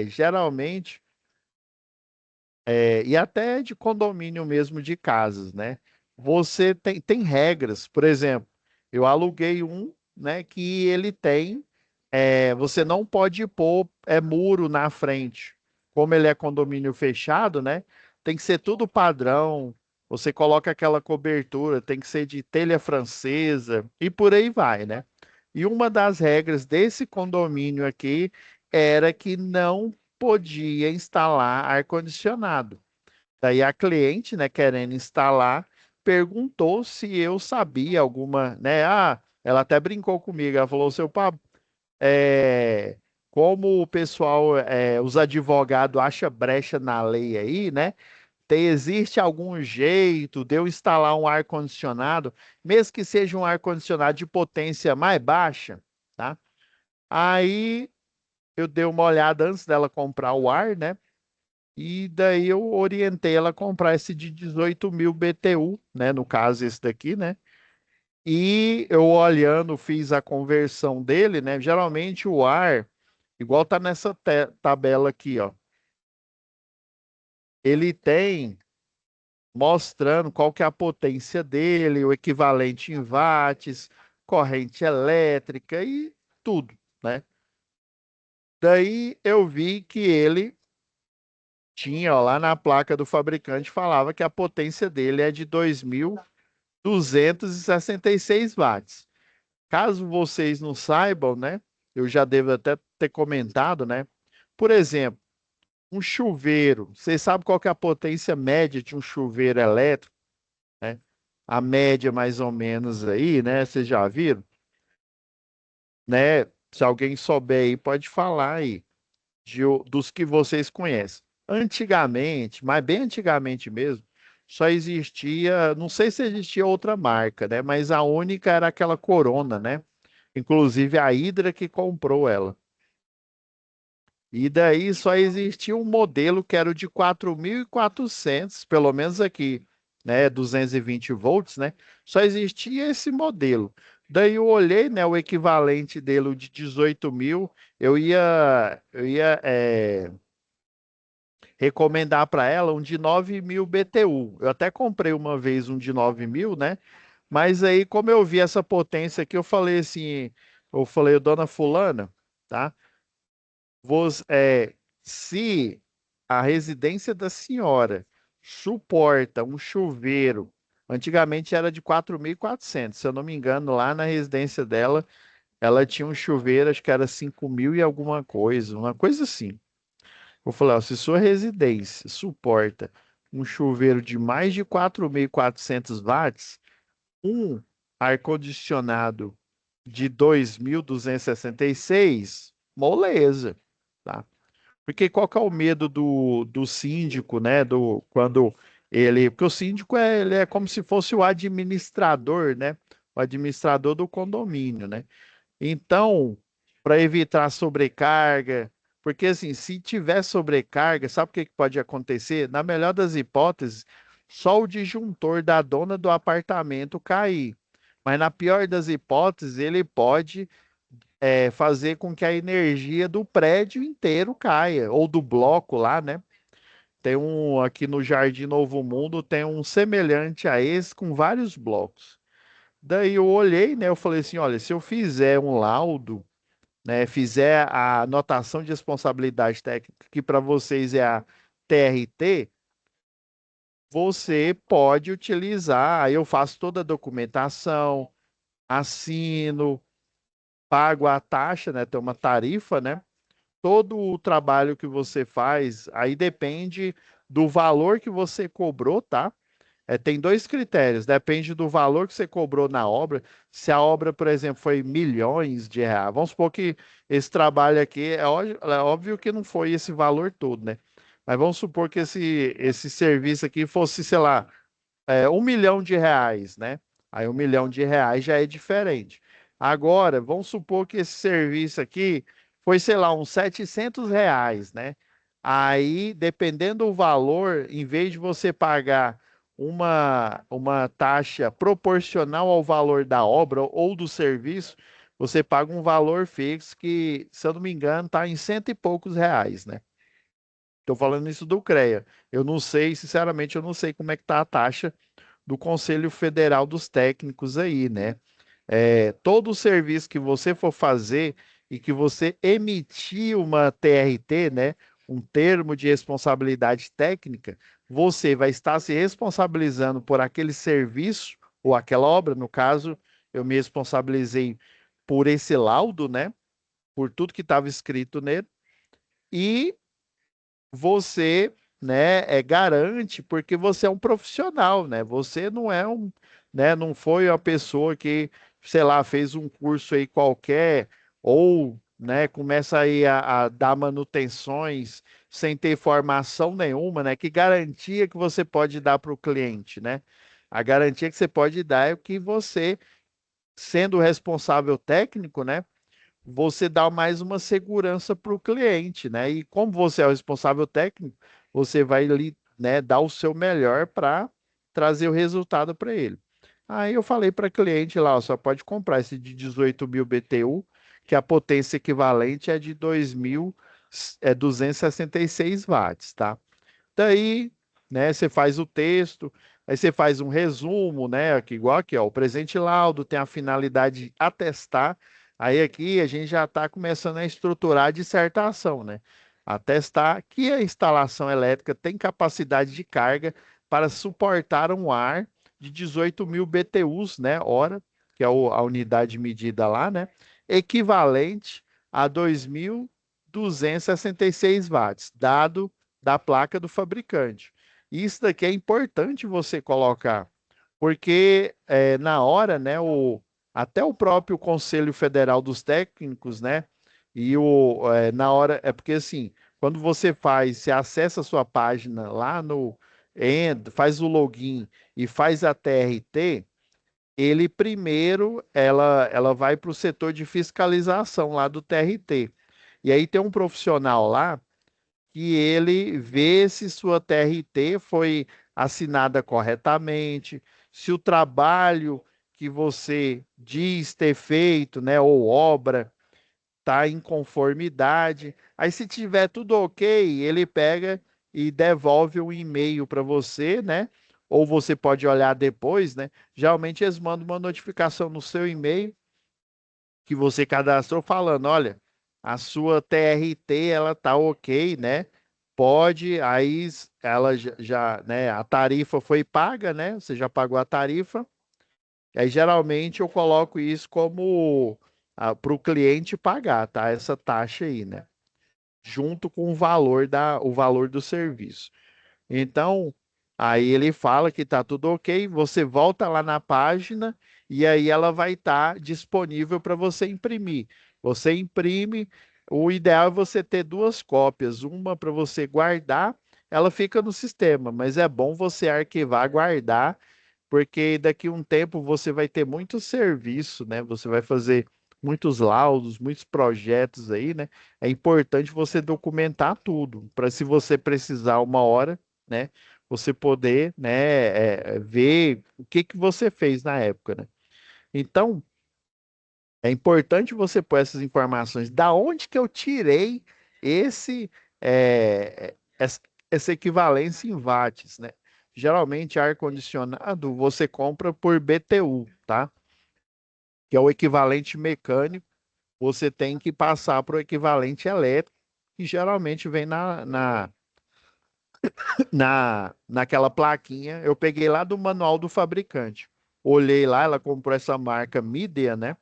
geralmente, e até de condomínio mesmo de casas, né? Você tem regras, por exemplo, eu aluguei um, né, que ele tem, você não pode pôr muro na frente. Como ele é condomínio fechado, né? Tem que ser tudo padrão. Você coloca aquela cobertura, tem que ser de telha francesa e por aí vai, né? E uma das regras desse condomínio aqui era que não podia instalar ar-condicionado. Daí a cliente, né, querendo instalar, perguntou se eu sabia alguma, né? Ah, ela até brincou comigo. Ela falou, seu Pablo, é, como o pessoal, os advogados acham brecha na lei aí, né? Existe algum jeito de eu instalar um ar-condicionado, mesmo que seja um ar-condicionado de potência mais baixa, tá? Aí eu dei uma olhada antes dela comprar o ar, né? E daí eu orientei ela a comprar esse de 18 mil BTU, né? No caso, esse daqui, né? E eu olhando, fiz a conversão dele, né? Geralmente o ar, igual tá nessa tabela aqui, ó. Ele tem mostrando qual que é a potência dele, o equivalente em watts, corrente elétrica e tudo, né? Daí eu vi que ele tinha, ó, lá na placa do fabricante, falava que a potência dele é de 2.266 watts. Caso vocês não saibam, né? Eu já devo até ter comentado, né? Por exemplo, um chuveiro. Vocês sabem qual que é a potência média de um chuveiro elétrico, né? A média mais ou menos aí, né? Vocês já viram, né? Se alguém souber aí, pode falar aí dos que vocês conhecem. Antigamente, mas bem antigamente mesmo, só existia, não sei se existia outra marca, né? Mas a única era aquela Corona, né? Inclusive a Hydra que comprou ela. E daí só existia um modelo que era o de 4.400, pelo menos aqui, né, 220 volts, né? Só existia esse modelo. Daí eu olhei, né, o equivalente dele, o de 18 mil, eu ia recomendar para ela um de 9 mil BTU. Eu até comprei uma vez um de 9 mil, né? Mas aí, como eu vi essa potência aqui, eu falei assim, eu falei, dona fulana, tá? Se a residência da senhora suporta um chuveiro, antigamente era de 4.400, se eu não me engano, lá na residência dela, ela tinha um chuveiro, acho que era 5 mil e alguma coisa, uma coisa assim. Vou falar, ó, se sua residência suporta um chuveiro de mais de 4.400 watts, um ar-condicionado de 2.266, moleza, tá? Porque qual que é o medo do síndico, né? Porque o síndico ele é como se fosse o administrador, né? O administrador do condomínio, né? Então, para evitar sobrecarga, porque assim, se tiver sobrecarga, sabe o que que pode acontecer? Na melhor das hipóteses, só o disjuntor da dona do apartamento cair. Mas na pior das hipóteses, ele pode fazer com que a energia do prédio inteiro caia, ou do bloco lá, né? Tem um aqui no Jardim Novo Mundo, tem um semelhante a esse com vários blocos. Daí eu olhei, né? Eu falei assim, olha, se eu fizer um laudo, né, fizer a anotação de responsabilidade técnica, que para vocês é a TRT, você pode utilizar, aí eu faço toda a documentação, assino, pago a taxa, né? Tem uma tarifa, né? Todo o trabalho que você faz, aí depende do valor que você cobrou, tá? tem dois critérios, depende do valor que você cobrou na obra. Se a obra, por exemplo, foi milhões de reais, vamos supor que esse trabalho aqui, é óbvio que não foi esse valor todo, né? Mas vamos supor que esse serviço aqui fosse, sei lá, 1 milhão de reais, né? Aí 1 milhão de reais já é diferente. Agora, vamos supor que esse serviço aqui foi, sei lá, uns R$ 700, né? Aí, dependendo do valor, em vez de você pagar uma taxa proporcional ao valor da obra ou do serviço, você paga um valor fixo que, se eu não me engano, está em cento e poucos reais, né? Estou falando isso do CREA. Eu não sei, sinceramente, eu não sei como é que está a taxa do Conselho Federal dos Técnicos aí, né? Todo o serviço que você for fazer e que você emitir uma TRT, né? Um termo de responsabilidade técnica, você vai estar se responsabilizando por aquele serviço ou aquela obra. No caso, eu me responsabilizei por esse laudo, né? Por tudo que estava escrito nele. E você, né, garante porque você é um profissional, né? Você não é um, né, não foi uma pessoa que, sei lá, fez um curso aí qualquer ou, né, começa aí a dar manutenções sem ter formação nenhuma, né? Que garantia que você pode dar para o cliente, né? A garantia que você pode dar é que você, sendo o responsável técnico, né? Você dá mais uma segurança para o cliente, né? E como você é o responsável técnico, você vai ali, né, dar o seu melhor para trazer o resultado para ele. Aí eu falei para cliente lá, ó, só pode comprar esse de 18.000 BTU, que a potência equivalente é de 2.266 watts, tá? Daí, né, você faz o texto, aí você faz um resumo, né, aqui, igual aqui, ó, o presente laudo tem a finalidade de atestar, aí aqui a gente já está começando a estruturar a dissertação, né, atestar que a instalação elétrica tem capacidade de carga para suportar um ar de 18.000 BTUs, né, hora, que é a unidade medida lá, né, equivalente a 2.266 watts, dado da placa do fabricante. Isso daqui é importante você colocar, porque na hora, né, até o próprio Conselho Federal dos Técnicos, né, na hora, é porque assim, quando você acessa a sua página lá faz o login e faz a TRT, ele primeiro, ela vai para o setor de fiscalização lá do TRT. E aí tem um profissional lá que ele vê se sua TRT foi assinada corretamente, se o trabalho que você diz ter feito, né, ou obra, está em conformidade. Aí, se tiver tudo ok, ele pega e devolve um e-mail para você, né? Ou você pode olhar depois, né? Geralmente eles mandam uma notificação no seu e-mail que você cadastrou falando, olha, a sua TRT ela tá ok, né? Pode, aí ela né, a tarifa foi paga, né? Você já pagou a tarifa. Aí geralmente eu coloco isso como para o cliente pagar, tá? Essa taxa aí, né? Junto com o valor do serviço. Então, aí ele fala que está tudo ok, você volta lá na página e aí ela vai estar disponível para você imprimir. Você imprime, o ideal é você ter duas cópias, uma para você guardar, ela fica no sistema, mas é bom você arquivar, guardar, porque daqui a um tempo você vai ter muito serviço, né? Você vai fazer muitos laudos, muitos projetos aí, né? É importante você documentar tudo, para se você precisar uma hora, né? Você poder, né, ver o que que você fez na época, né? Então, é importante você pôr essas informações. Da onde que eu tirei esse, essa equivalência em watts, né? Geralmente, ar-condicionado você compra por BTU, tá? Que é o equivalente mecânico. Você tem que passar para o equivalente elétrico, que geralmente vem naquela plaquinha. Eu peguei lá do manual do fabricante. Olhei lá, ela comprou essa marca Midea, né?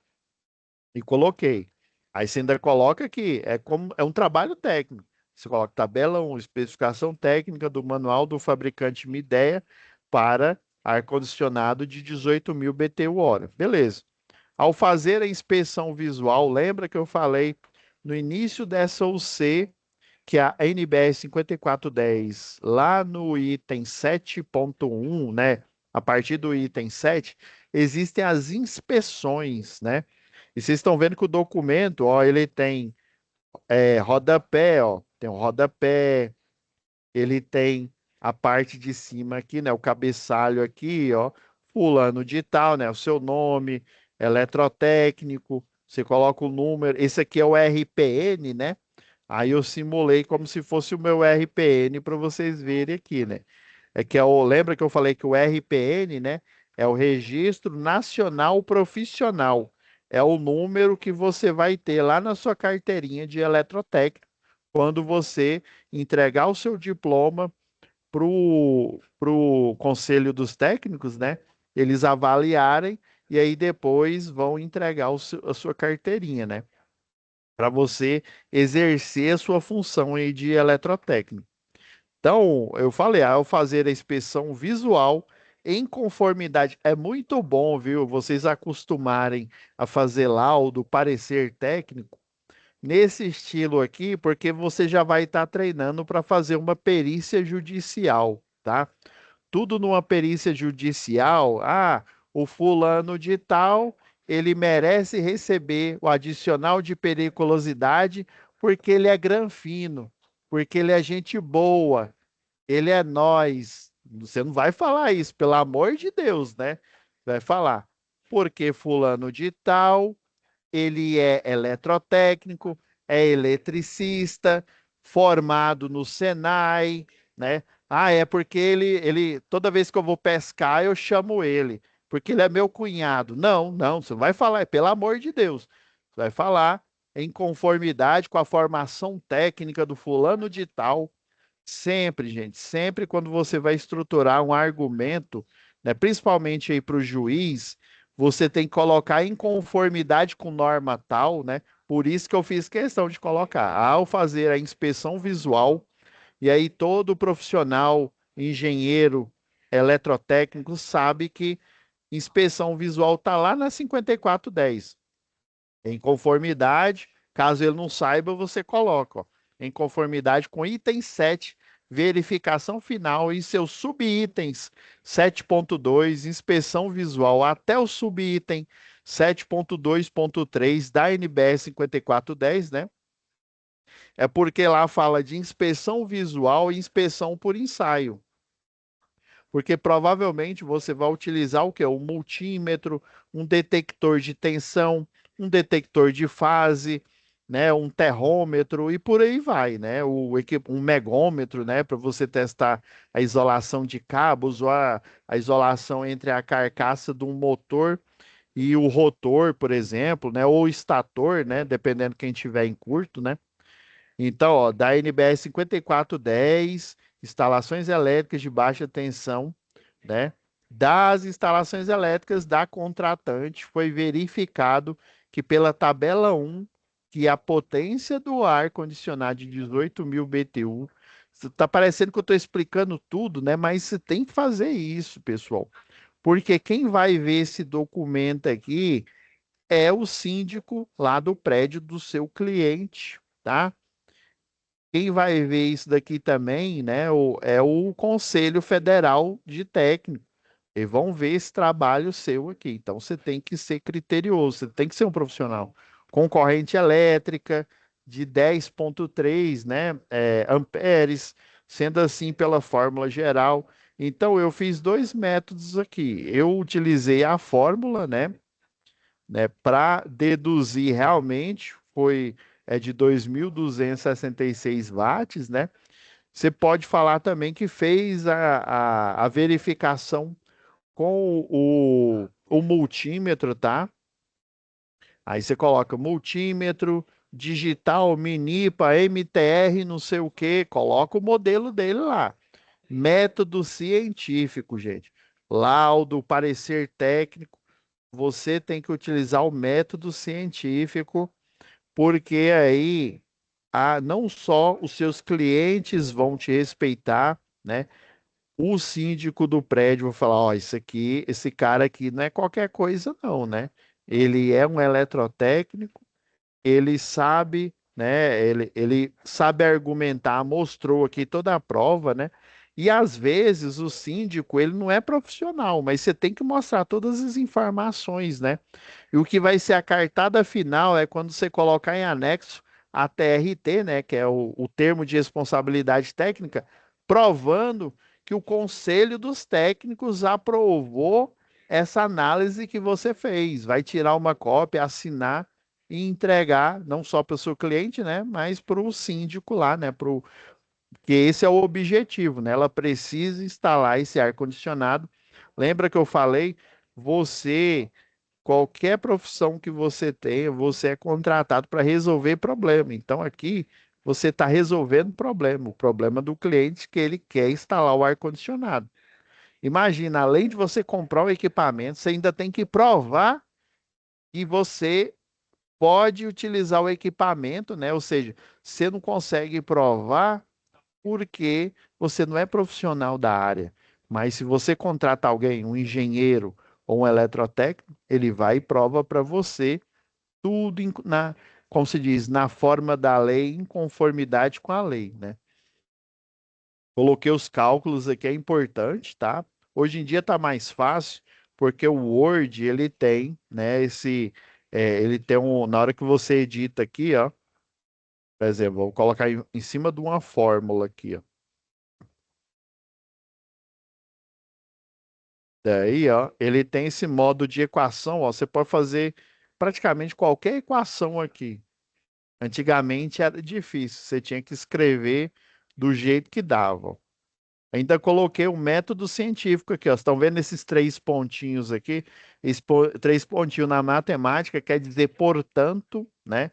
E coloquei. Aí você ainda coloca que é um trabalho técnico. Você coloca tabela 1, especificação técnica do manual do fabricante Midea para ar-condicionado de 18.000 BTU-hora. Beleza. Ao fazer a inspeção visual, lembra que eu falei no início dessa UC que a NBR 5410, lá no item 7.1, né? A partir do item 7, existem as inspeções, né? E vocês estão vendo que o documento, ó, ele tem rodapé, ó, tem um rodapé, ele tem a parte de cima aqui, né? O cabeçalho aqui, ó, fulano de tal, né? O seu nome, eletrotécnico, você coloca o número. Esse aqui é o RPN, né? Aí eu simulei como se fosse o meu RPN para vocês verem aqui, né? Lembra que eu falei que o RPN, né, é o Registro Nacional Profissional. É o número que você vai ter lá na sua carteirinha de eletrotécnico quando você entregar o seu diploma pro Conselho dos Técnicos, né? Eles avaliarem e aí depois vão entregar a sua carteirinha, né? Para você exercer a sua função aí de eletrotécnico. Então, eu falei, ao fazer a inspeção visual em conformidade, é muito bom, viu? Vocês acostumarem a fazer laudo, parecer técnico, nesse estilo aqui, porque você já vai estar treinando para fazer uma perícia judicial, tá? Tudo numa perícia judicial, o fulano de tal, ele merece receber o adicional de periculosidade porque ele é granfino, porque ele é gente boa, ele é nós. Você não vai falar isso, pelo amor de Deus, né? Vai falar, porque fulano de tal ele é eletrotécnico, é eletricista, formado no Senai, né? É porque toda vez que eu vou pescar, eu chamo ele, porque ele é meu cunhado. Não, não, você não vai falar, pelo amor de Deus. Você vai falar em conformidade com a formação técnica do fulano de tal. Sempre, gente, sempre quando você vai estruturar um argumento, né, principalmente aí para o juiz, você tem que colocar em conformidade com norma tal, né? Por isso que eu fiz questão de colocar. Ao fazer a inspeção visual, e aí todo profissional, engenheiro, eletrotécnico sabe que inspeção visual está lá na 5410. Em conformidade, caso ele não saiba, você coloca, ó, em conformidade com item 7, verificação final e seus subitens 7.2, inspeção visual até o subitem 7.2.3 da NBR 5410, né? É porque lá fala de inspeção visual e inspeção por ensaio. Porque provavelmente você vai utilizar o quê? Um multímetro, um detector de tensão, um detector de fase, né? Um terrômetro e por aí vai, né? Um megômetro, né? Para você testar a isolação de cabos ou a isolação entre a carcaça de um motor e o rotor, por exemplo, né? Ou o estator, né? Dependendo quem tiver em curto, né? Então, ó, da NBR 5410, instalações elétricas de baixa tensão, né? Das instalações elétricas da contratante, foi verificado que pela tabela 1, que a potência do ar condicionado de 18.000 BTU, está parecendo que eu estou explicando tudo, né? Mas você tem que fazer isso, pessoal. Porque quem vai ver esse documento aqui é o síndico lá do prédio do seu cliente, tá? Quem vai ver isso daqui também, né, é o Conselho Federal de Técnico. Eles vão ver esse trabalho seu aqui. Então, você tem que ser criterioso, você tem que ser um profissional. Com corrente elétrica de 10,3, né, amperes, sendo assim pela fórmula geral. Então, eu fiz dois métodos aqui. Eu utilizei a fórmula, né, para deduzir realmente, de 2.266 watts, né? Você pode falar também que fez a verificação com o multímetro, tá? Aí você coloca multímetro, digital, minipa, MTR, não sei o quê, coloca o modelo dele lá. Método científico, gente. Laudo, parecer técnico, você tem que utilizar o método científico, porque aí não só os seus clientes vão te respeitar, né? o síndico do prédio vai falar, ó, isso aqui, esse cara aqui não é qualquer coisa não, né? Ele é um eletrotécnico, ele sabe, né? Ele sabe argumentar, mostrou aqui toda a prova, né? E às vezes o síndico, ele não é profissional, mas você tem que mostrar todas as informações, né? E o que vai ser a cartada final é quando você colocar em anexo a TRT, né, que é o termo de responsabilidade técnica, provando que o Conselho dos Técnicos aprovou essa análise que você fez. Vai tirar uma cópia, assinar e entregar, não só para o seu cliente, né, mas para o síndico lá, né, que esse é o objetivo, né? Ela precisa instalar esse ar-condicionado. Lembra que eu falei? Você qualquer profissão que você tenha, você é contratado para resolver problema. Então, aqui você está resolvendo problema, o problema do cliente que ele quer instalar o ar-condicionado. Imagina, além de você comprar o equipamento, você ainda tem que provar que você pode utilizar o equipamento, né? Ou seja, você não consegue provar porque você não é profissional da área. Mas se você contrata alguém, um engenheiro ou um eletrotécnico, ele vai e prova para você tudo como se diz, na forma da lei, em conformidade com a lei, né? Coloquei os cálculos aqui, é importante, tá? Hoje em dia tá mais fácil, porque o Word, ele tem, né, ele tem na hora que você edita aqui, ó, por exemplo, vou colocar em cima de uma fórmula aqui, ó. Daí, ó, ele tem esse modo de equação, ó, você pode fazer praticamente qualquer equação aqui. Antigamente era difícil, você tinha que escrever do jeito que dava. Ainda coloquei um método científico aqui, ó. Vocês estão vendo esses três pontinhos aqui? Três pontinhos na matemática quer dizer, portanto, né?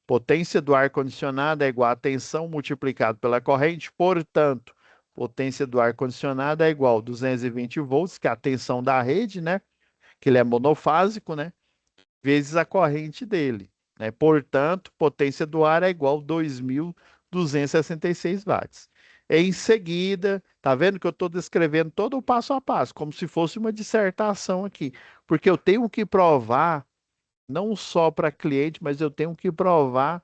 Potência do ar-condicionado é igual a tensão multiplicado pela corrente, portanto, potência do ar-condicionado é igual a 220 volts, que é a tensão da rede, né? Que ele é monofásico, né? Vezes a corrente dele, né? Portanto, potência do ar é igual a 2.266 watts. Em seguida, tá vendo que eu estou descrevendo todo o passo a passo, como se fosse uma dissertação aqui, porque eu tenho que provar não só para cliente, mas eu tenho que provar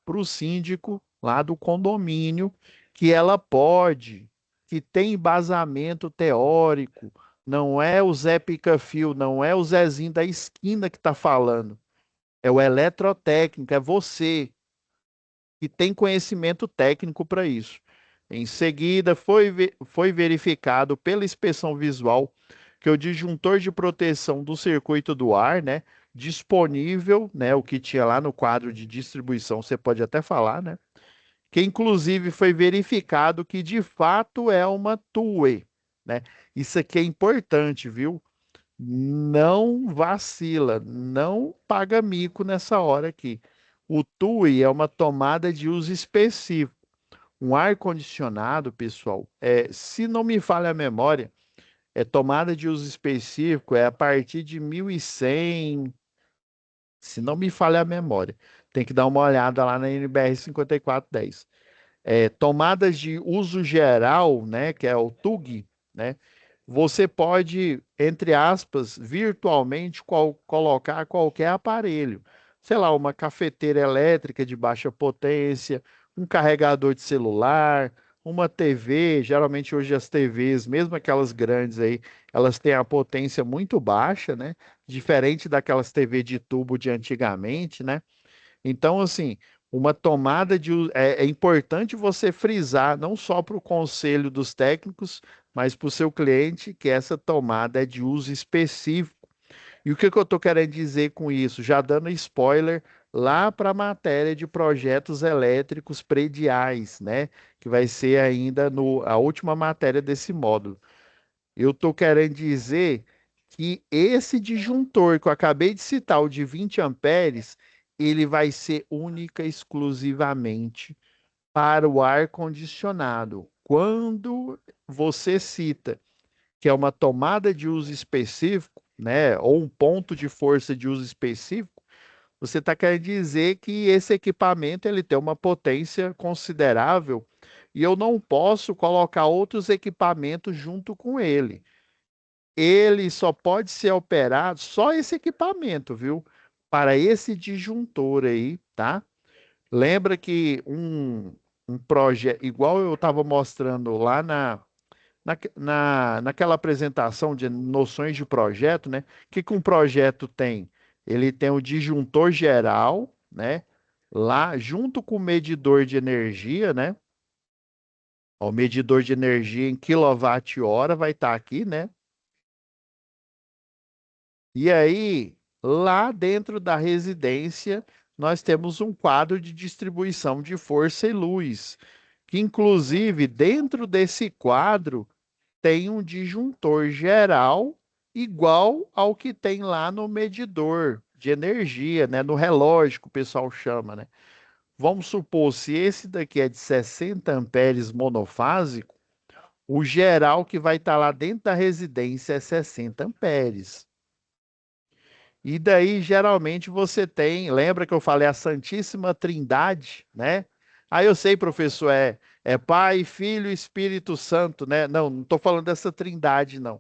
para o síndico lá do condomínio que ela pode, que tem embasamento teórico, não é o Zé Pica-Fio, não é o Zezinho da esquina que está falando. É o eletrotécnico, é você que tem conhecimento técnico para isso. Em seguida, foi verificado pela inspeção visual que o disjuntor de proteção do circuito do ar, né, disponível, né, o que tinha lá no quadro de distribuição, você pode até falar, né, que inclusive foi verificado que de fato é uma two-way, né? Isso aqui é importante, viu? Não vacila, não paga mico nessa hora aqui. O TUI é uma tomada de uso específico. Um ar-condicionado, pessoal, se não me falha a memória, é tomada de uso específico, é a partir de 1100, se não me falha a memória. Tem que dar uma olhada lá na NBR 5410. Tomadas de uso geral, né, que é o TUG, né, você pode, entre aspas, virtualmente colocar qualquer aparelho. Sei lá, uma cafeteira elétrica de baixa potência, um carregador de celular, uma TV. Geralmente hoje as TVs, mesmo aquelas grandes aí, elas têm a potência muito baixa, né? Diferente daquelas TV de tubo de antigamente, né? Então, assim, uma tomada é importante você frisar, não só para o conselho dos técnicos, mas para o seu cliente, que essa tomada é de uso específico. E o que que eu estou querendo dizer com isso? Já dando spoiler lá para a matéria de projetos elétricos prediais, né? Que vai ser ainda a última matéria desse módulo. Eu estou querendo dizer que esse disjuntor que eu acabei de citar, o de 20 amperes, ele vai ser única e exclusivamente para o ar-condicionado. Quando você cita que é uma tomada de uso específico, né, ou um ponto de força de uso específico, você está querendo dizer que esse equipamento ele tem uma potência considerável e eu não posso colocar outros equipamentos junto com ele. Ele só pode ser operado, só esse equipamento, viu? Para esse disjuntor aí, tá? Lembra que um projeto, igual eu estava mostrando lá naquela apresentação de noções de projeto, né? O que que um projeto tem? Ele tem o disjuntor geral, né? Lá junto com o medidor de energia, né? Ó, o medidor de energia em quilowatt-hora vai estar aqui, né? E aí, lá dentro da residência, nós temos um quadro de distribuição de força e luz, que inclusive dentro desse quadro tem um disjuntor geral igual ao que tem lá no medidor de energia, né, no relógio que o pessoal chama, né? Vamos supor, se esse daqui é de 60 amperes monofásico, o geral que vai estar lá dentro da residência é 60 amperes. E daí, geralmente, você tem, lembra que eu falei a Santíssima Trindade, né? Aí eu sei, professor, é Pai, Filho e Espírito Santo, né? Não, não estou falando dessa trindade, não.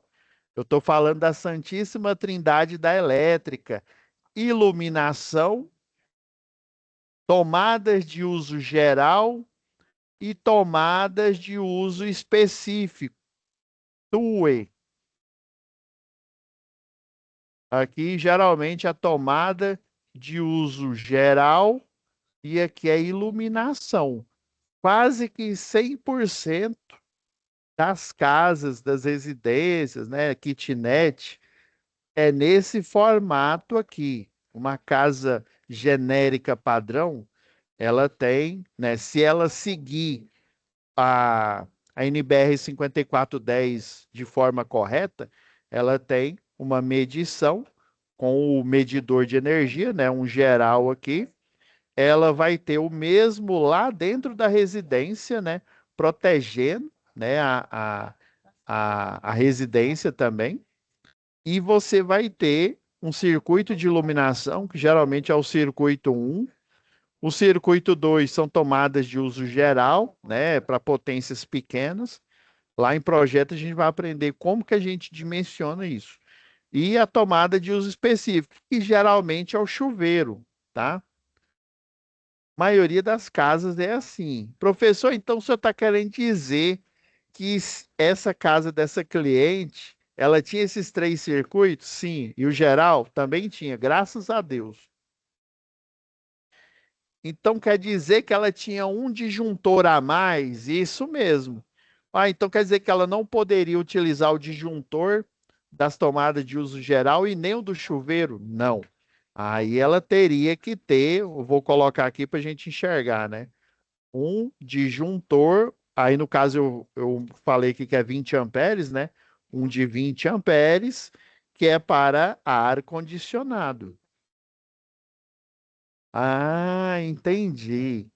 Eu estou falando da Santíssima Trindade da elétrica. Iluminação, tomadas de uso geral e tomadas de uso específico. TUE. Aqui, geralmente, a tomada de uso geral e aqui é iluminação. Quase que 100% das casas, das residências, né, kitnet, é nesse formato aqui. Uma casa genérica padrão, ela tem, né, se ela seguir a, a NBR 5410 de forma correta, ela tem uma medição com o medidor de energia, né, um geral aqui, ela vai ter o mesmo lá dentro da residência, né? Protegendo, né? A residência também. E você vai ter um circuito de iluminação, que geralmente é o circuito 1. O circuito 2 são tomadas de uso geral, né? Para potências pequenas. Lá em projeto a gente vai aprender como que a gente dimensiona isso. E a tomada de uso específico, que geralmente é o chuveiro, tá? Maioria das casas é assim. Professor, então o senhor está querendo dizer que essa casa dessa cliente, ela tinha esses três circuitos? Sim. E o geral também tinha, graças a Deus. Então quer dizer que ela tinha um disjuntor a mais? Isso mesmo. Ah, então quer dizer que ela não poderia utilizar o disjuntor das tomadas de uso geral e nem o do chuveiro? Não. Aí ela teria que ter, eu vou colocar aqui para a gente enxergar, né? Um disjuntor, aí no caso eu falei aqui que é 20 amperes, né? Um de 20 amperes, que é para ar-condicionado. Ah, entendi.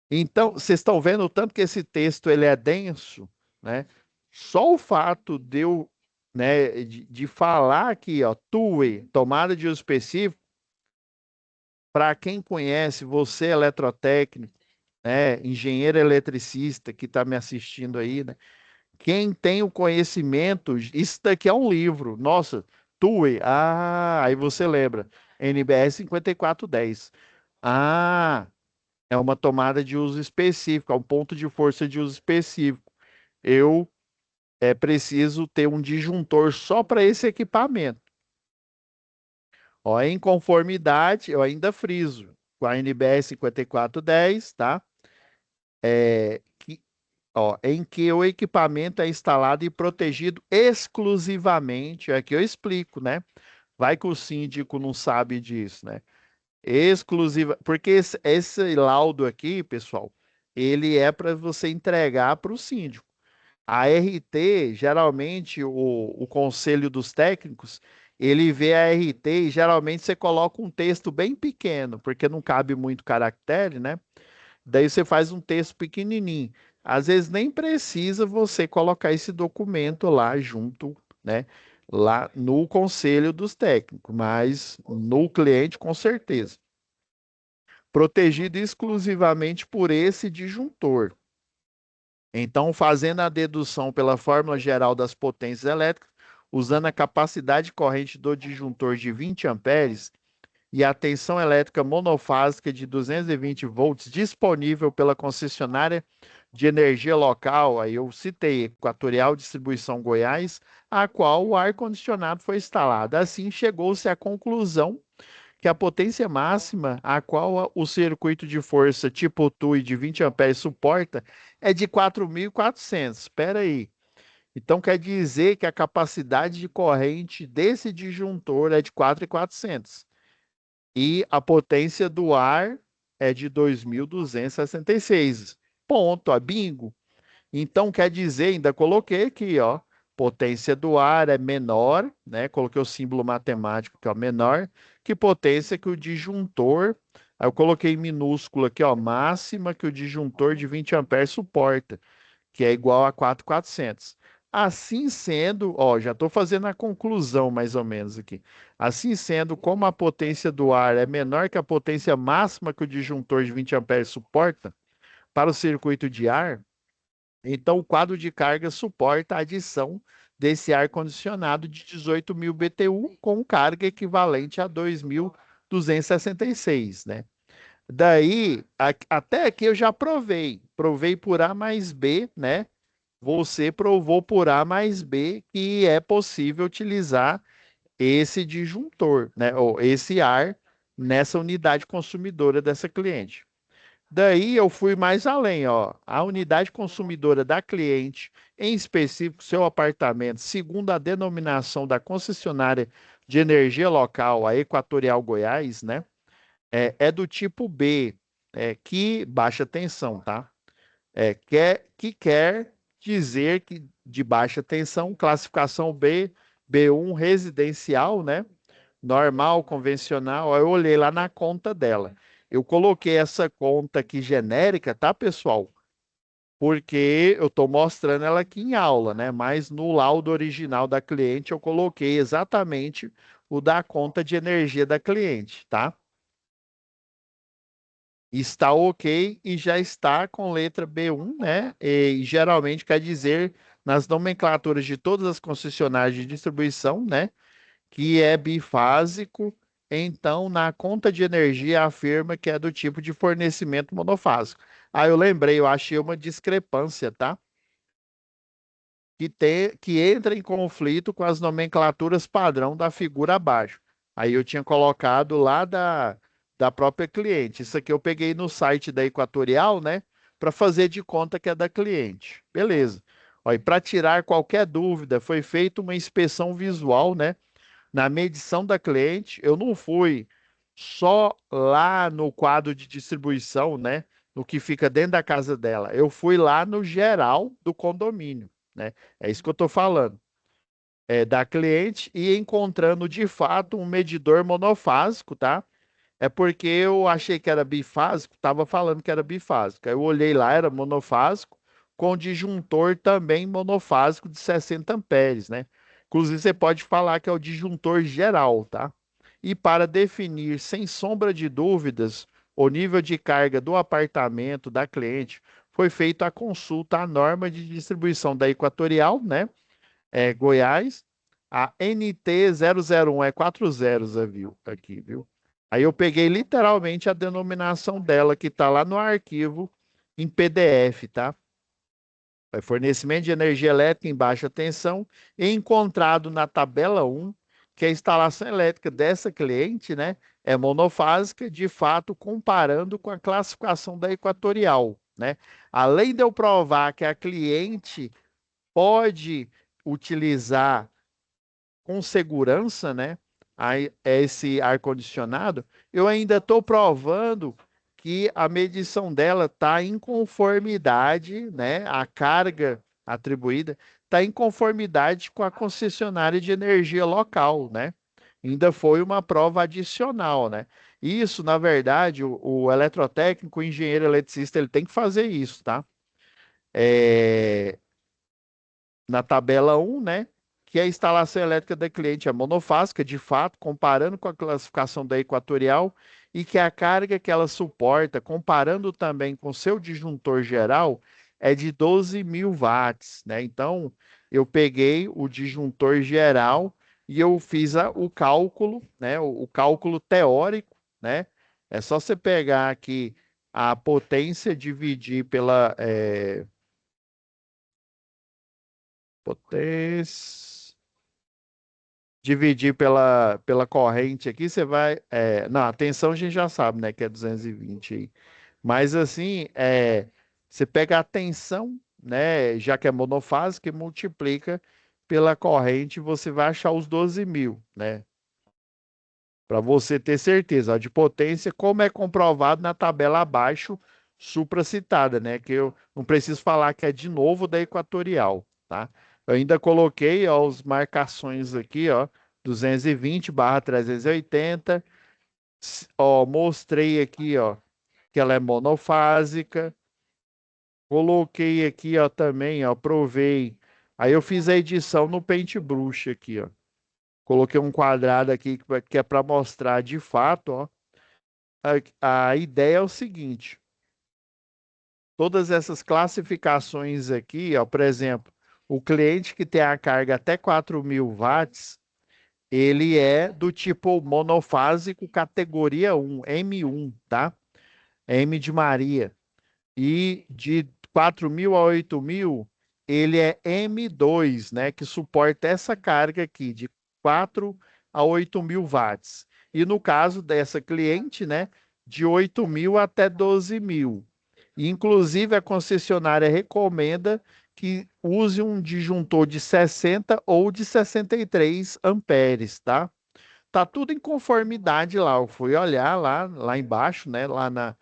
Então, vocês estão vendo o tanto que esse texto ele é denso, né? Só o fato de eu, né, de falar aqui, ó, TUE, tomada de uso específico, para quem conhece, você eletrotécnico, né, engenheiro eletricista que está me assistindo aí, né? Quem tem o conhecimento, isso daqui é um livro. Nossa, TUE. Ah, aí você lembra. NBR 5410. Ah, é uma tomada de uso específico, é um ponto de força de uso específico. Eu preciso ter um disjuntor só para esse equipamento. Ó, em conformidade, eu ainda friso com a NBR 5410, tá? Ó, em que o equipamento é instalado e protegido exclusivamente, é que eu explico, né? Vai que o síndico não sabe disso, né? Exclusiva, porque esse laudo aqui, pessoal, ele é para você entregar para o síndico. A RT, geralmente, o conselho dos técnicos, ele vê a RT e geralmente você coloca um texto bem pequeno, porque não cabe muito caractere, né? Daí você faz um texto pequenininho. Às vezes nem precisa você colocar esse documento lá junto, né? Lá no conselho dos técnicos, mas no cliente com certeza. Protegido exclusivamente por esse disjuntor. Então, fazendo a dedução pela fórmula geral das potências elétricas, usando a capacidade corrente do disjuntor de 20 amperes e a tensão elétrica monofásica de 220 volts disponível pela concessionária de energia local, aí eu citei Equatorial Distribuição Goiás, a qual o ar-condicionado foi instalado. Assim, chegou-se à conclusão que a potência máxima a qual o circuito de força tipo TUI de 20 amperes suporta é de 4.400. Espera aí. Então quer dizer que a capacidade de corrente desse disjuntor é de 4.400 e a potência do ar é de 2.266. Ponto, ó, bingo. Então, quer dizer, ainda coloquei aqui, ó, potência do ar é menor, né? Coloquei o símbolo matemático que é o menor, que potência que o disjuntor, aí eu coloquei em minúsculo aqui, ó, máxima que o disjuntor de 20 amperes suporta, que é igual a 4.400. Assim sendo, ó, já estou fazendo a conclusão mais ou menos aqui. Assim sendo, como a potência do ar é menor que a potência máxima que o disjuntor de 20 amperes suporta para o circuito de ar, então, o quadro de carga suporta a adição desse ar-condicionado de 18.000 BTU com carga equivalente a 2.266, né? Daí, até aqui eu já provei. Provei por A mais B, né? Você provou por A mais B que é possível utilizar esse disjuntor, né? Ou esse ar nessa unidade consumidora dessa cliente. Daí eu fui mais além, ó. A unidade consumidora da cliente, em específico seu apartamento, segundo a denominação da concessionária de energia local, a Equatorial Goiás, né? É do tipo B, que baixa tensão, tá? Que quer dizer que de baixa tensão, classificação B, B1 residencial, né? Normal, convencional. Aí eu olhei lá na conta dela. Eu coloquei essa conta aqui genérica, tá, pessoal? Porque eu estou mostrando ela aqui em aula, né? Mas no laudo original da cliente eu coloquei exatamente o da conta de energia da cliente, tá? Está ok e já está com letra B1, né? E geralmente quer dizer nas nomenclaturas de todas as concessionárias de distribuição, né? Que é bifásico, então na conta de energia afirma que é do tipo de fornecimento monofásico. Aí eu lembrei, eu achei uma discrepância, tá? Que entra em conflito com as nomenclaturas padrão da figura abaixo. Aí eu tinha colocado lá da própria cliente. Isso aqui eu peguei no site da Equatorial, né? Para fazer de conta que é da cliente. Beleza. Ó, e para tirar qualquer dúvida, foi feita uma inspeção visual, né? Na medição da cliente, eu não fui só lá no quadro de distribuição, né? No que fica dentro da casa dela. Eu fui lá no geral do condomínio, né? É isso que eu estou falando. Da cliente e encontrando de fato um medidor monofásico, tá? É porque eu achei que era bifásico, estava falando que era bifásico. Aí eu olhei lá, era monofásico, com disjuntor também monofásico de 60 amperes, né? Inclusive, você pode falar que é o disjuntor geral, tá? E para definir, sem sombra de dúvidas, o nível de carga do apartamento da cliente, foi feita a consulta à norma de distribuição da Equatorial, né? Goiás, a NT 001 é 4 zeros, viu? Aqui, viu? Aí eu peguei literalmente a denominação dela, que está lá no arquivo em PDF, tá? É fornecimento de energia elétrica em baixa tensão, encontrado na tabela 1, que a instalação elétrica dessa cliente, né, é monofásica, de fato, comparando com a classificação da Equatorial, né? Além de eu provar que a cliente pode utilizar com segurança, né, esse ar-condicionado, eu ainda estou provando que a medição dela está em conformidade, né, a carga atribuída está em conformidade com a concessionária de energia local, né? Ainda foi uma prova adicional, né? Isso, na verdade, o eletrotécnico, o engenheiro eletricista, ele tem que fazer isso, tá? É, na tabela 1, né? Que a instalação elétrica da cliente é monofásica, de fato, comparando com a classificação da Equatorial, e que a carga que ela suporta, comparando também com seu disjuntor geral, é de 12.000 watts, né? Então, eu peguei o disjuntor geral e eu fiz o cálculo, né? O cálculo teórico, né? É só você pegar aqui a potência, dividir pela potência, dividir pela corrente aqui, você vai. Não, a tensão a gente já sabe, né? Que é 220 aí. Mas assim, você pega a tensão, né? Já que é monofásica, e multiplica pela corrente, você vai achar os 12.000, né? Para você ter certeza, ó, de potência, como é comprovado na tabela abaixo, supracitada, né? Que eu não preciso falar que é de novo da equatorial, tá? Eu ainda coloquei, ó, as marcações aqui, ó, 220/380, ó, mostrei aqui, ó, que ela é monofásica, coloquei aqui, ó, também, ó, provei. Aí eu fiz a edição no Paintbrush aqui, ó. Coloquei um quadrado aqui que é para mostrar de fato, ó. A ideia é o seguinte: todas essas classificações aqui, ó, por exemplo, o cliente que tem a carga até 4.000 watts, ele é do tipo monofásico categoria 1, M1, tá? M de Maria. E de 4.000 a 8.000, ele é M2, né? Que suporta essa carga aqui, de 4 a 8.000 watts. E no caso dessa cliente, né? De 8.000 até 12.000. Inclusive, a concessionária recomenda que use um disjuntor de 60 ou de 63 amperes, tá? Tá tudo em conformidade lá. Eu fui olhar lá embaixo, né? Lá na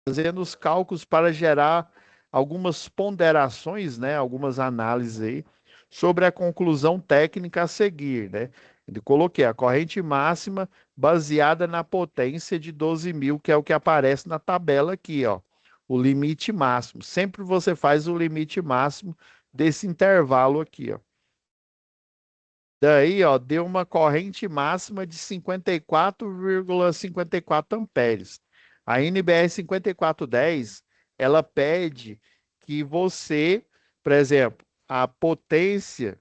fazendo os cálculos para gerar algumas ponderações, né, algumas análises aí sobre a conclusão técnica a seguir, né? Eu coloquei a corrente máxima baseada na potência de 12.000, que é o que aparece na tabela aqui, ó. O limite máximo. Sempre você faz o limite máximo desse intervalo aqui, ó. Daí, ó, deu uma corrente máxima de 54,54 amperes. A NBR 5410, ela pede que você, por exemplo, a potência,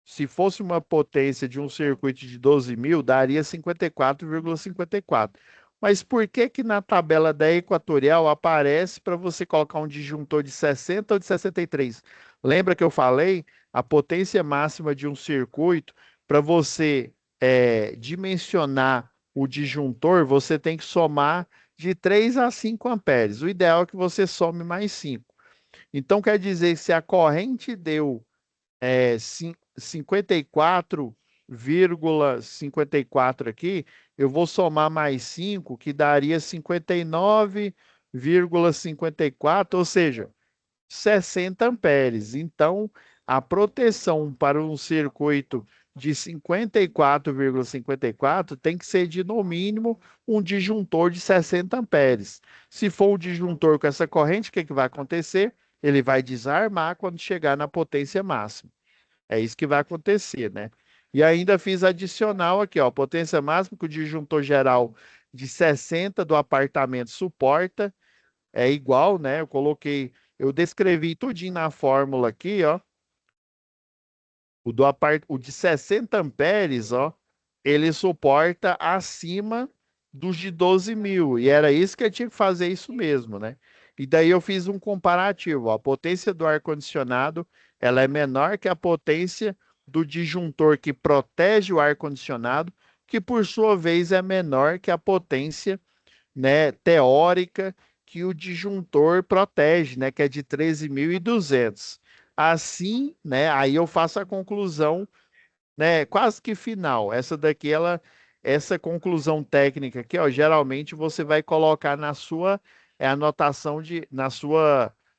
se fosse uma potência de um circuito de 12.000, daria 54,54. Mas por que que na tabela da Equatorial aparece para você colocar um disjuntor de 60 ou de 63? Lembra que eu falei? A potência máxima de um circuito, para você dimensionar o disjuntor, você tem que somar de 3 a 5 amperes. O ideal é que você some mais 5. Então, quer dizer que se a corrente deu 54,54 aqui, eu vou somar mais 5, que daria 59,54, ou seja, 60 amperes. Então, a proteção para um circuito de 54,54 tem que ser de, no mínimo, um disjuntor de 60 amperes. Se for um disjuntor com essa corrente, o que que vai acontecer? Ele vai desarmar quando chegar na potência máxima. É isso que vai acontecer, né? E ainda fiz adicional aqui, ó, potência máxima que o disjuntor geral de 60 do apartamento suporta, é igual, né? Eu descrevi tudinho na fórmula aqui, ó. O de 60 amperes, ó, ele suporta acima dos de 12.000. E era isso que eu tinha que fazer isso mesmo, né? E daí eu fiz um comparativo. Ó, a potência do ar-condicionado, ela é menor que a potência do disjuntor que protege o ar-condicionado, que por sua vez é menor que a potência, né, teórica que o disjuntor protege, né, que é de 13.200. Assim, né, aí eu faço a conclusão, né, quase que final. Essa conclusão técnica aqui, ó, geralmente você vai colocar na sua anotação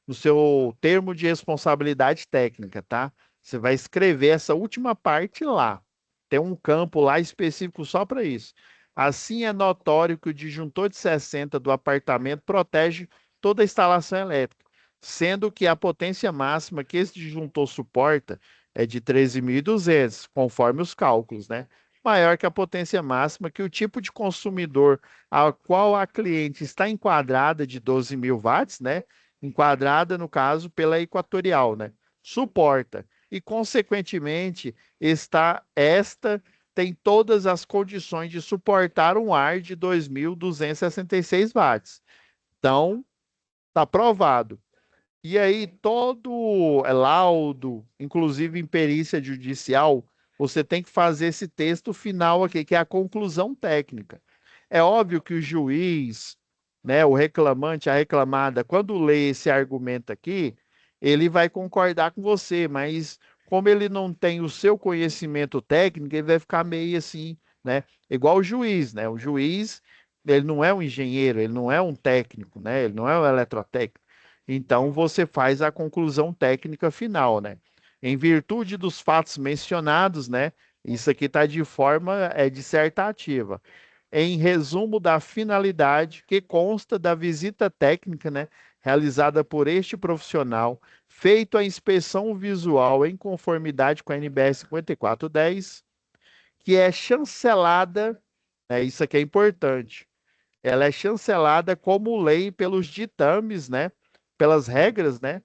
no seu termo de responsabilidade técnica, tá? Você vai escrever essa última parte lá. Tem um campo lá específico só para isso. Assim é notório que o disjuntor de 60 do apartamento protege toda a instalação elétrica, sendo que a potência máxima que esse disjuntor suporta é de 13.200, conforme os cálculos, né? maior que a potência máxima, que o tipo de consumidor ao qual a cliente está enquadrada de 12.000 watts, né? Enquadrada, no caso, pela Equatorial, né? Suporta. E, consequentemente, esta tem todas as condições de suportar um ar de 2.266 watts. Então, está provado. E aí, todo laudo, inclusive em perícia judicial, você tem que fazer esse texto final aqui, que é a conclusão técnica. É óbvio que o juiz, né, o reclamante, a reclamada, quando lê esse argumento aqui, ele vai concordar com você, mas como ele não tem o seu conhecimento técnico, ele vai ficar meio assim, né? Igual o juiz, né? O juiz, ele não é um engenheiro, ele não é um técnico, né? Ele não é um eletrotécnico. Então, você faz a conclusão técnica final, né? Em virtude dos fatos mencionados, né? Isso aqui está de forma dissertativa. Em resumo da finalidade que consta da visita técnica, né? Realizada por este profissional, feito a inspeção visual em conformidade com a NBR 5410, que é chancelada, né? Isso aqui é importante, ela é chancelada como lei pelos ditames, né? Pelas regras, né?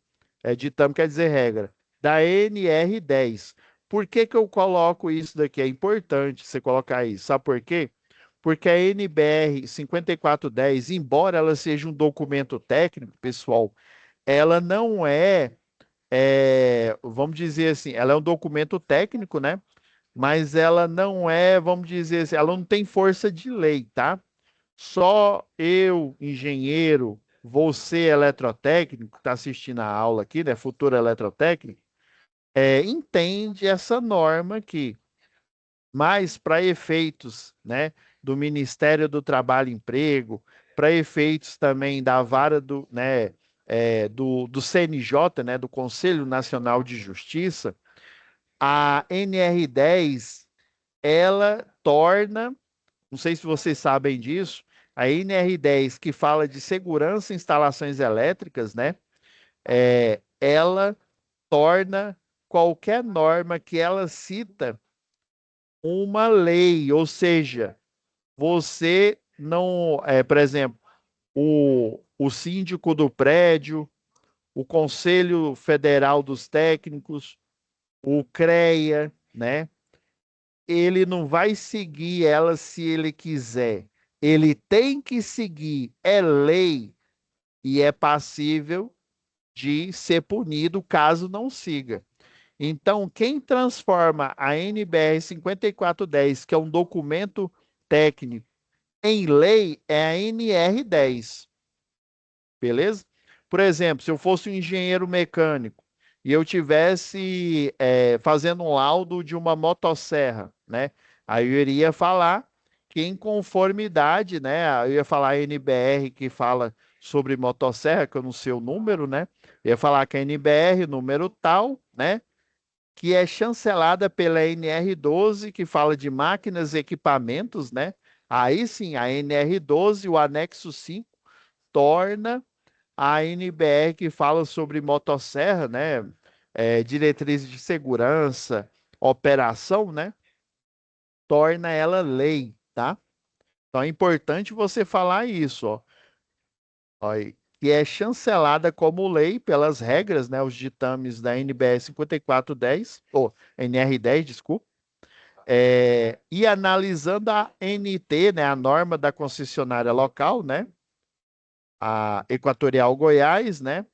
Ditame quer dizer regra, da NR10. Por que que eu coloco isso daqui? É importante você colocar isso. Sabe por quê? Porque a NBR 5410, embora ela seja um documento técnico, pessoal, ela não vamos dizer assim, ela é um documento técnico, né? Mas ela não é, vamos dizer assim, ela não tem força de lei, tá? Só eu, engenheiro, você, eletrotécnico, que está assistindo a aula aqui, né, futuro eletrotécnico, entende essa norma aqui. Mas para efeitos, né, do Ministério do Trabalho e Emprego, para efeitos também da vara do CNJ, né, do Conselho Nacional de Justiça, a NR10, ela torna, não sei se vocês sabem disso, a NR10, que fala de segurança em instalações elétricas, né? Ela torna qualquer norma que ela cita uma lei, ou seja, você não, por exemplo, o síndico do prédio, o Conselho Federal dos Técnicos, o CREA, né? Ele não vai seguir ela se ele quiser. Ele tem que seguir, é lei e é passível de ser punido caso não siga. Então, quem transforma a NBR 5410, que é um documento técnico, em lei é a NR10. Beleza? Por exemplo, se eu fosse um engenheiro mecânico e eu tivesse fazendo um laudo de uma motosserra, né? Aí eu iria falar que em conformidade, né? Eu ia falar a NBR que fala sobre motosserra, que eu não sei o número, né? Eu ia falar que a NBR, número tal, né? Que é chancelada pela NR12, que fala de máquinas e equipamentos, né? Aí sim, a NR12, o anexo 5, torna a NBR que fala sobre motosserra, né? Diretrizes de segurança, operação, né? Torna ela lei, tá? Então é importante você falar isso, ó. Ó, que é chancelada como lei pelas regras, né? Os ditames da NBR 5410, ou NR10, desculpa. E analisando a NT, né? A norma da concessionária local, né? A Equatorial Goiás, né?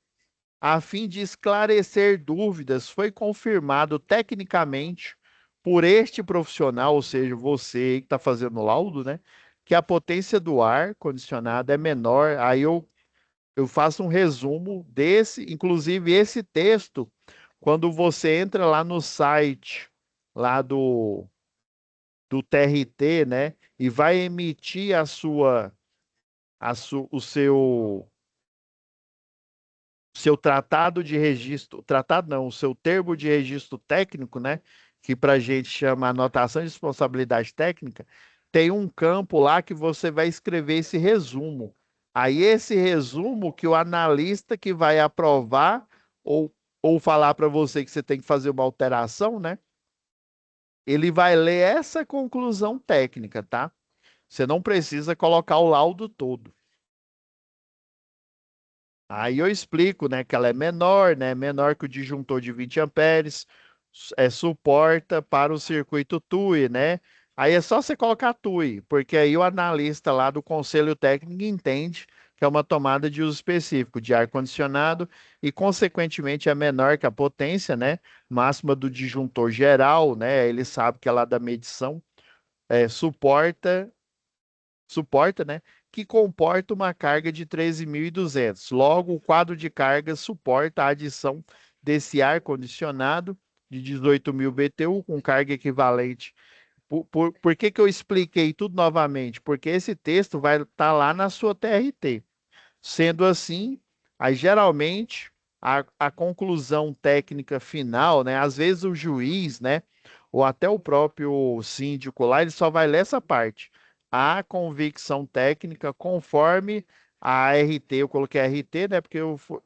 A fim de esclarecer dúvidas, foi confirmado tecnicamente por este profissional, ou seja, você que está fazendo o laudo, né? Que a potência do ar condicionado é menor. Aí eu faço um resumo desse, inclusive esse texto, quando você entra lá no site lá do TRT, né? E vai emitir o seu tratado de registro, tratado não, o seu termo de registro técnico, né? Que para a gente chama anotação de responsabilidade técnica, tem um campo lá que você vai escrever esse resumo. Aí esse resumo que o analista que vai aprovar ou, ou falar para você que você tem que fazer uma alteração, né? ele vai ler essa conclusão técnica, tá? Você não precisa colocar o laudo todo. Aí eu explico, né, que ela é menor, né, menor que o disjuntor de 20 amperes, suporta para o circuito TUI, né? Aí é só você colocar TUI, porque aí o analista lá do conselho técnico entende que é uma tomada de uso específico de ar-condicionado e, consequentemente, é menor que a potência, né, máxima do disjuntor geral, né? Ele sabe que é lá da medição, suporta, né, que comporta uma carga de 13.200. Logo, o quadro de carga suporta a adição desse ar-condicionado de 18.000 BTU com carga equivalente. Por que que eu expliquei tudo novamente? Porque esse texto vai estar lá na sua TRT. Sendo assim, aí geralmente a conclusão técnica final, né? Às vezes o juiz, né? Ou até o próprio síndico lá, ele só vai ler essa parte. A convicção técnica conforme a RT, eu coloquei RT, né? Porque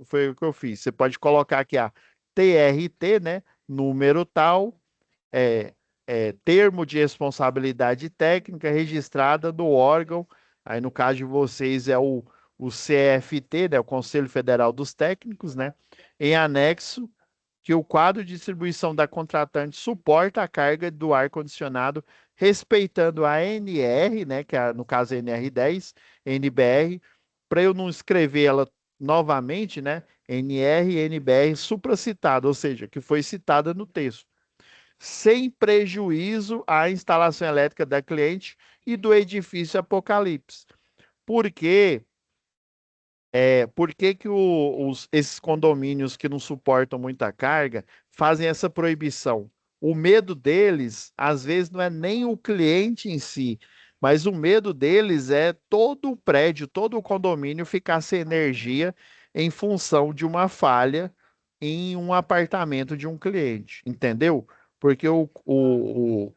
foi o que eu fiz. Você pode colocar aqui a TRT, né? Número tal, é, termo de responsabilidade técnica registrada do órgão. Aí, no caso de vocês, é o CFT, né, o Conselho Federal dos Técnicos, né, em anexo que o quadro de distribuição da contratante suporta a carga do ar-condicionado, respeitando a NR, né, que é, no caso é NR10, NBR, para eu não escrever ela novamente, né, NR e NBR supracitada, ou seja, que foi citada no texto sem prejuízo à instalação elétrica da cliente e do edifício Apocalipse. Por quê? Por que que esses condomínios que não suportam muita carga fazem essa proibição? O medo deles, às vezes, não é nem o cliente em si, mas o medo deles é todo o prédio, todo o condomínio ficar sem energia em função de uma falha em um apartamento de um cliente, entendeu? Porque o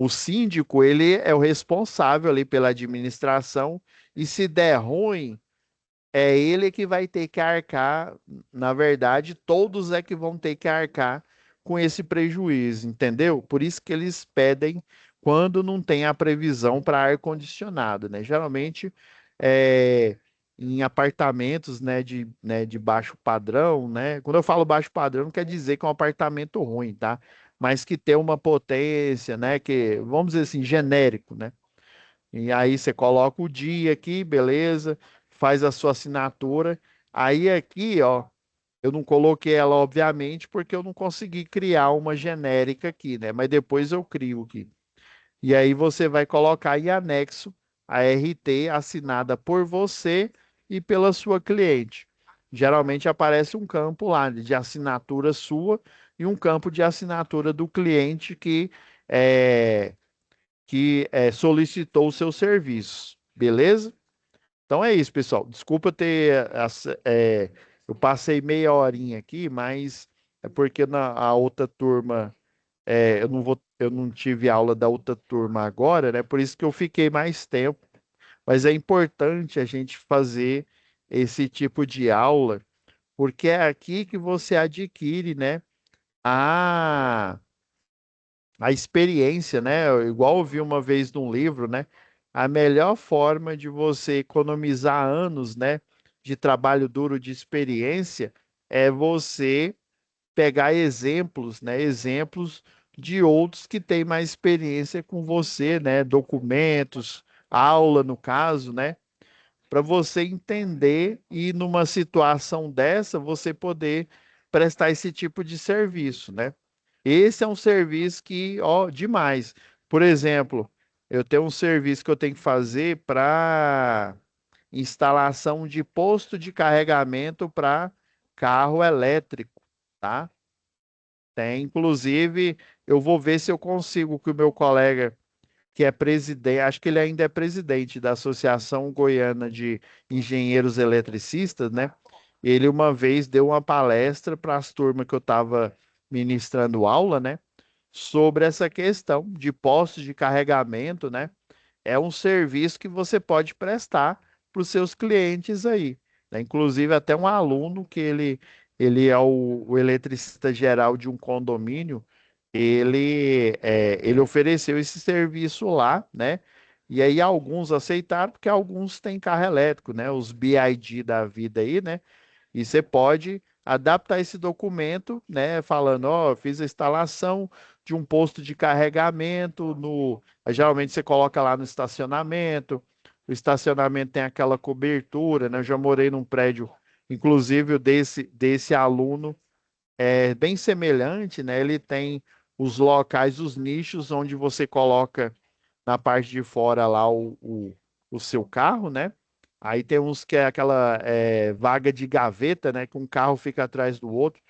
síndico, ele é o responsável ali pela administração, e se der ruim, é ele que vai ter que arcar, na verdade, todos é que vão ter que arcar com esse prejuízo, entendeu? Por isso que eles pedem quando não tem a previsão para ar-condicionado, né? Geralmente, é, em apartamentos, né, de baixo padrão, né? Quando eu falo baixo padrão, não quer dizer que é um apartamento ruim, tá? Mas que tem uma potência, né? Que, vamos dizer assim, genérico, né? E aí você coloca o dia aqui, beleza, faz a sua assinatura. Aí aqui, ó, eu não coloquei ela, obviamente, porque eu não consegui criar uma genérica aqui, né? Mas depois eu crio aqui. E aí você vai colocar em anexo a RT assinada por você e pela sua cliente. Geralmente aparece um campo lá de assinatura sua e um campo de assinatura do cliente é, que solicitou o seu serviço, beleza? Então é isso, pessoal. Desculpa eu passei meia horinha aqui, mas é porque a outra turma, eu não tive aula da outra turma agora, né? Por isso que eu fiquei mais tempo. Mas é importante a gente fazer esse tipo de aula, porque é aqui que você adquire, né? A a experiência, né? Igual eu vi uma vez num livro, né? A melhor forma de você economizar anos, né, de trabalho duro, de experiência, é você pegar exemplos, né? Exemplos de outros que têm mais experiência com você, né? Documentos, aula, no caso, né? Para você entender e numa situação dessa você poder prestar esse tipo de serviço, né? Esse é um serviço que, ó, demais. Por exemplo, eu tenho um serviço que eu tenho que fazer para instalação de posto de carregamento para carro elétrico, tá? Tem, inclusive, eu vou ver se eu consigo que o meu colega que é presidente, acho que ele ainda é presidente da Associação Goiana de Engenheiros Eletricistas, né? Ele uma vez deu uma palestra para as turmas que eu estava ministrando aula, né? Sobre essa questão de postos de carregamento, né? É um serviço que você pode prestar para os seus clientes aí, né? Inclusive até um aluno que ele é o eletricista geral de um condomínio ele ofereceu esse serviço lá, né? E aí alguns aceitaram, porque alguns têm carro elétrico, né? Os BID da vida aí, né? E você pode adaptar esse documento, né? Falando, ó, fiz a instalação de um posto de carregamento no. Geralmente você coloca lá no estacionamento. O estacionamento tem aquela cobertura, né? Eu já morei num prédio, inclusive o desse aluno é bem semelhante, né? Ele tem os locais, os nichos onde você coloca na parte de fora lá o seu carro, né? Aí tem uns que é aquela vaga de gaveta, né? Que um carro fica atrás do outro.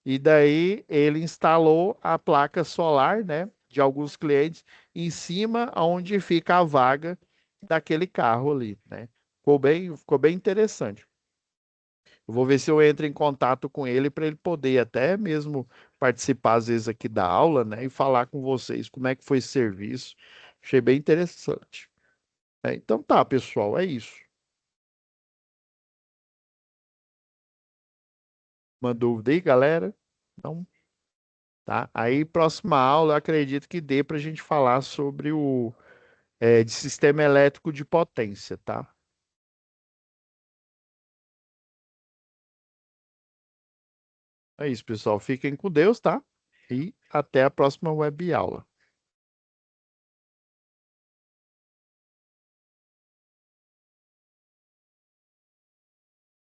E daí ele instalou a placa solar, né? De alguns clientes em cima onde fica a vaga daquele carro ali, né? Ficou bem interessante. Eu vou ver se eu entro em contato com ele para ele poder até mesmo participar às vezes aqui da aula, né? E falar com vocês como é que foi esse serviço. Achei bem interessante. Então tá, pessoal, é isso. Uma dúvida aí, galera? Então, tá. Aí, próxima aula, eu acredito que dê para a gente falar sobre o de sistema elétrico de potência, tá? É isso, pessoal. Fiquem com Deus, tá? E até a próxima web aula.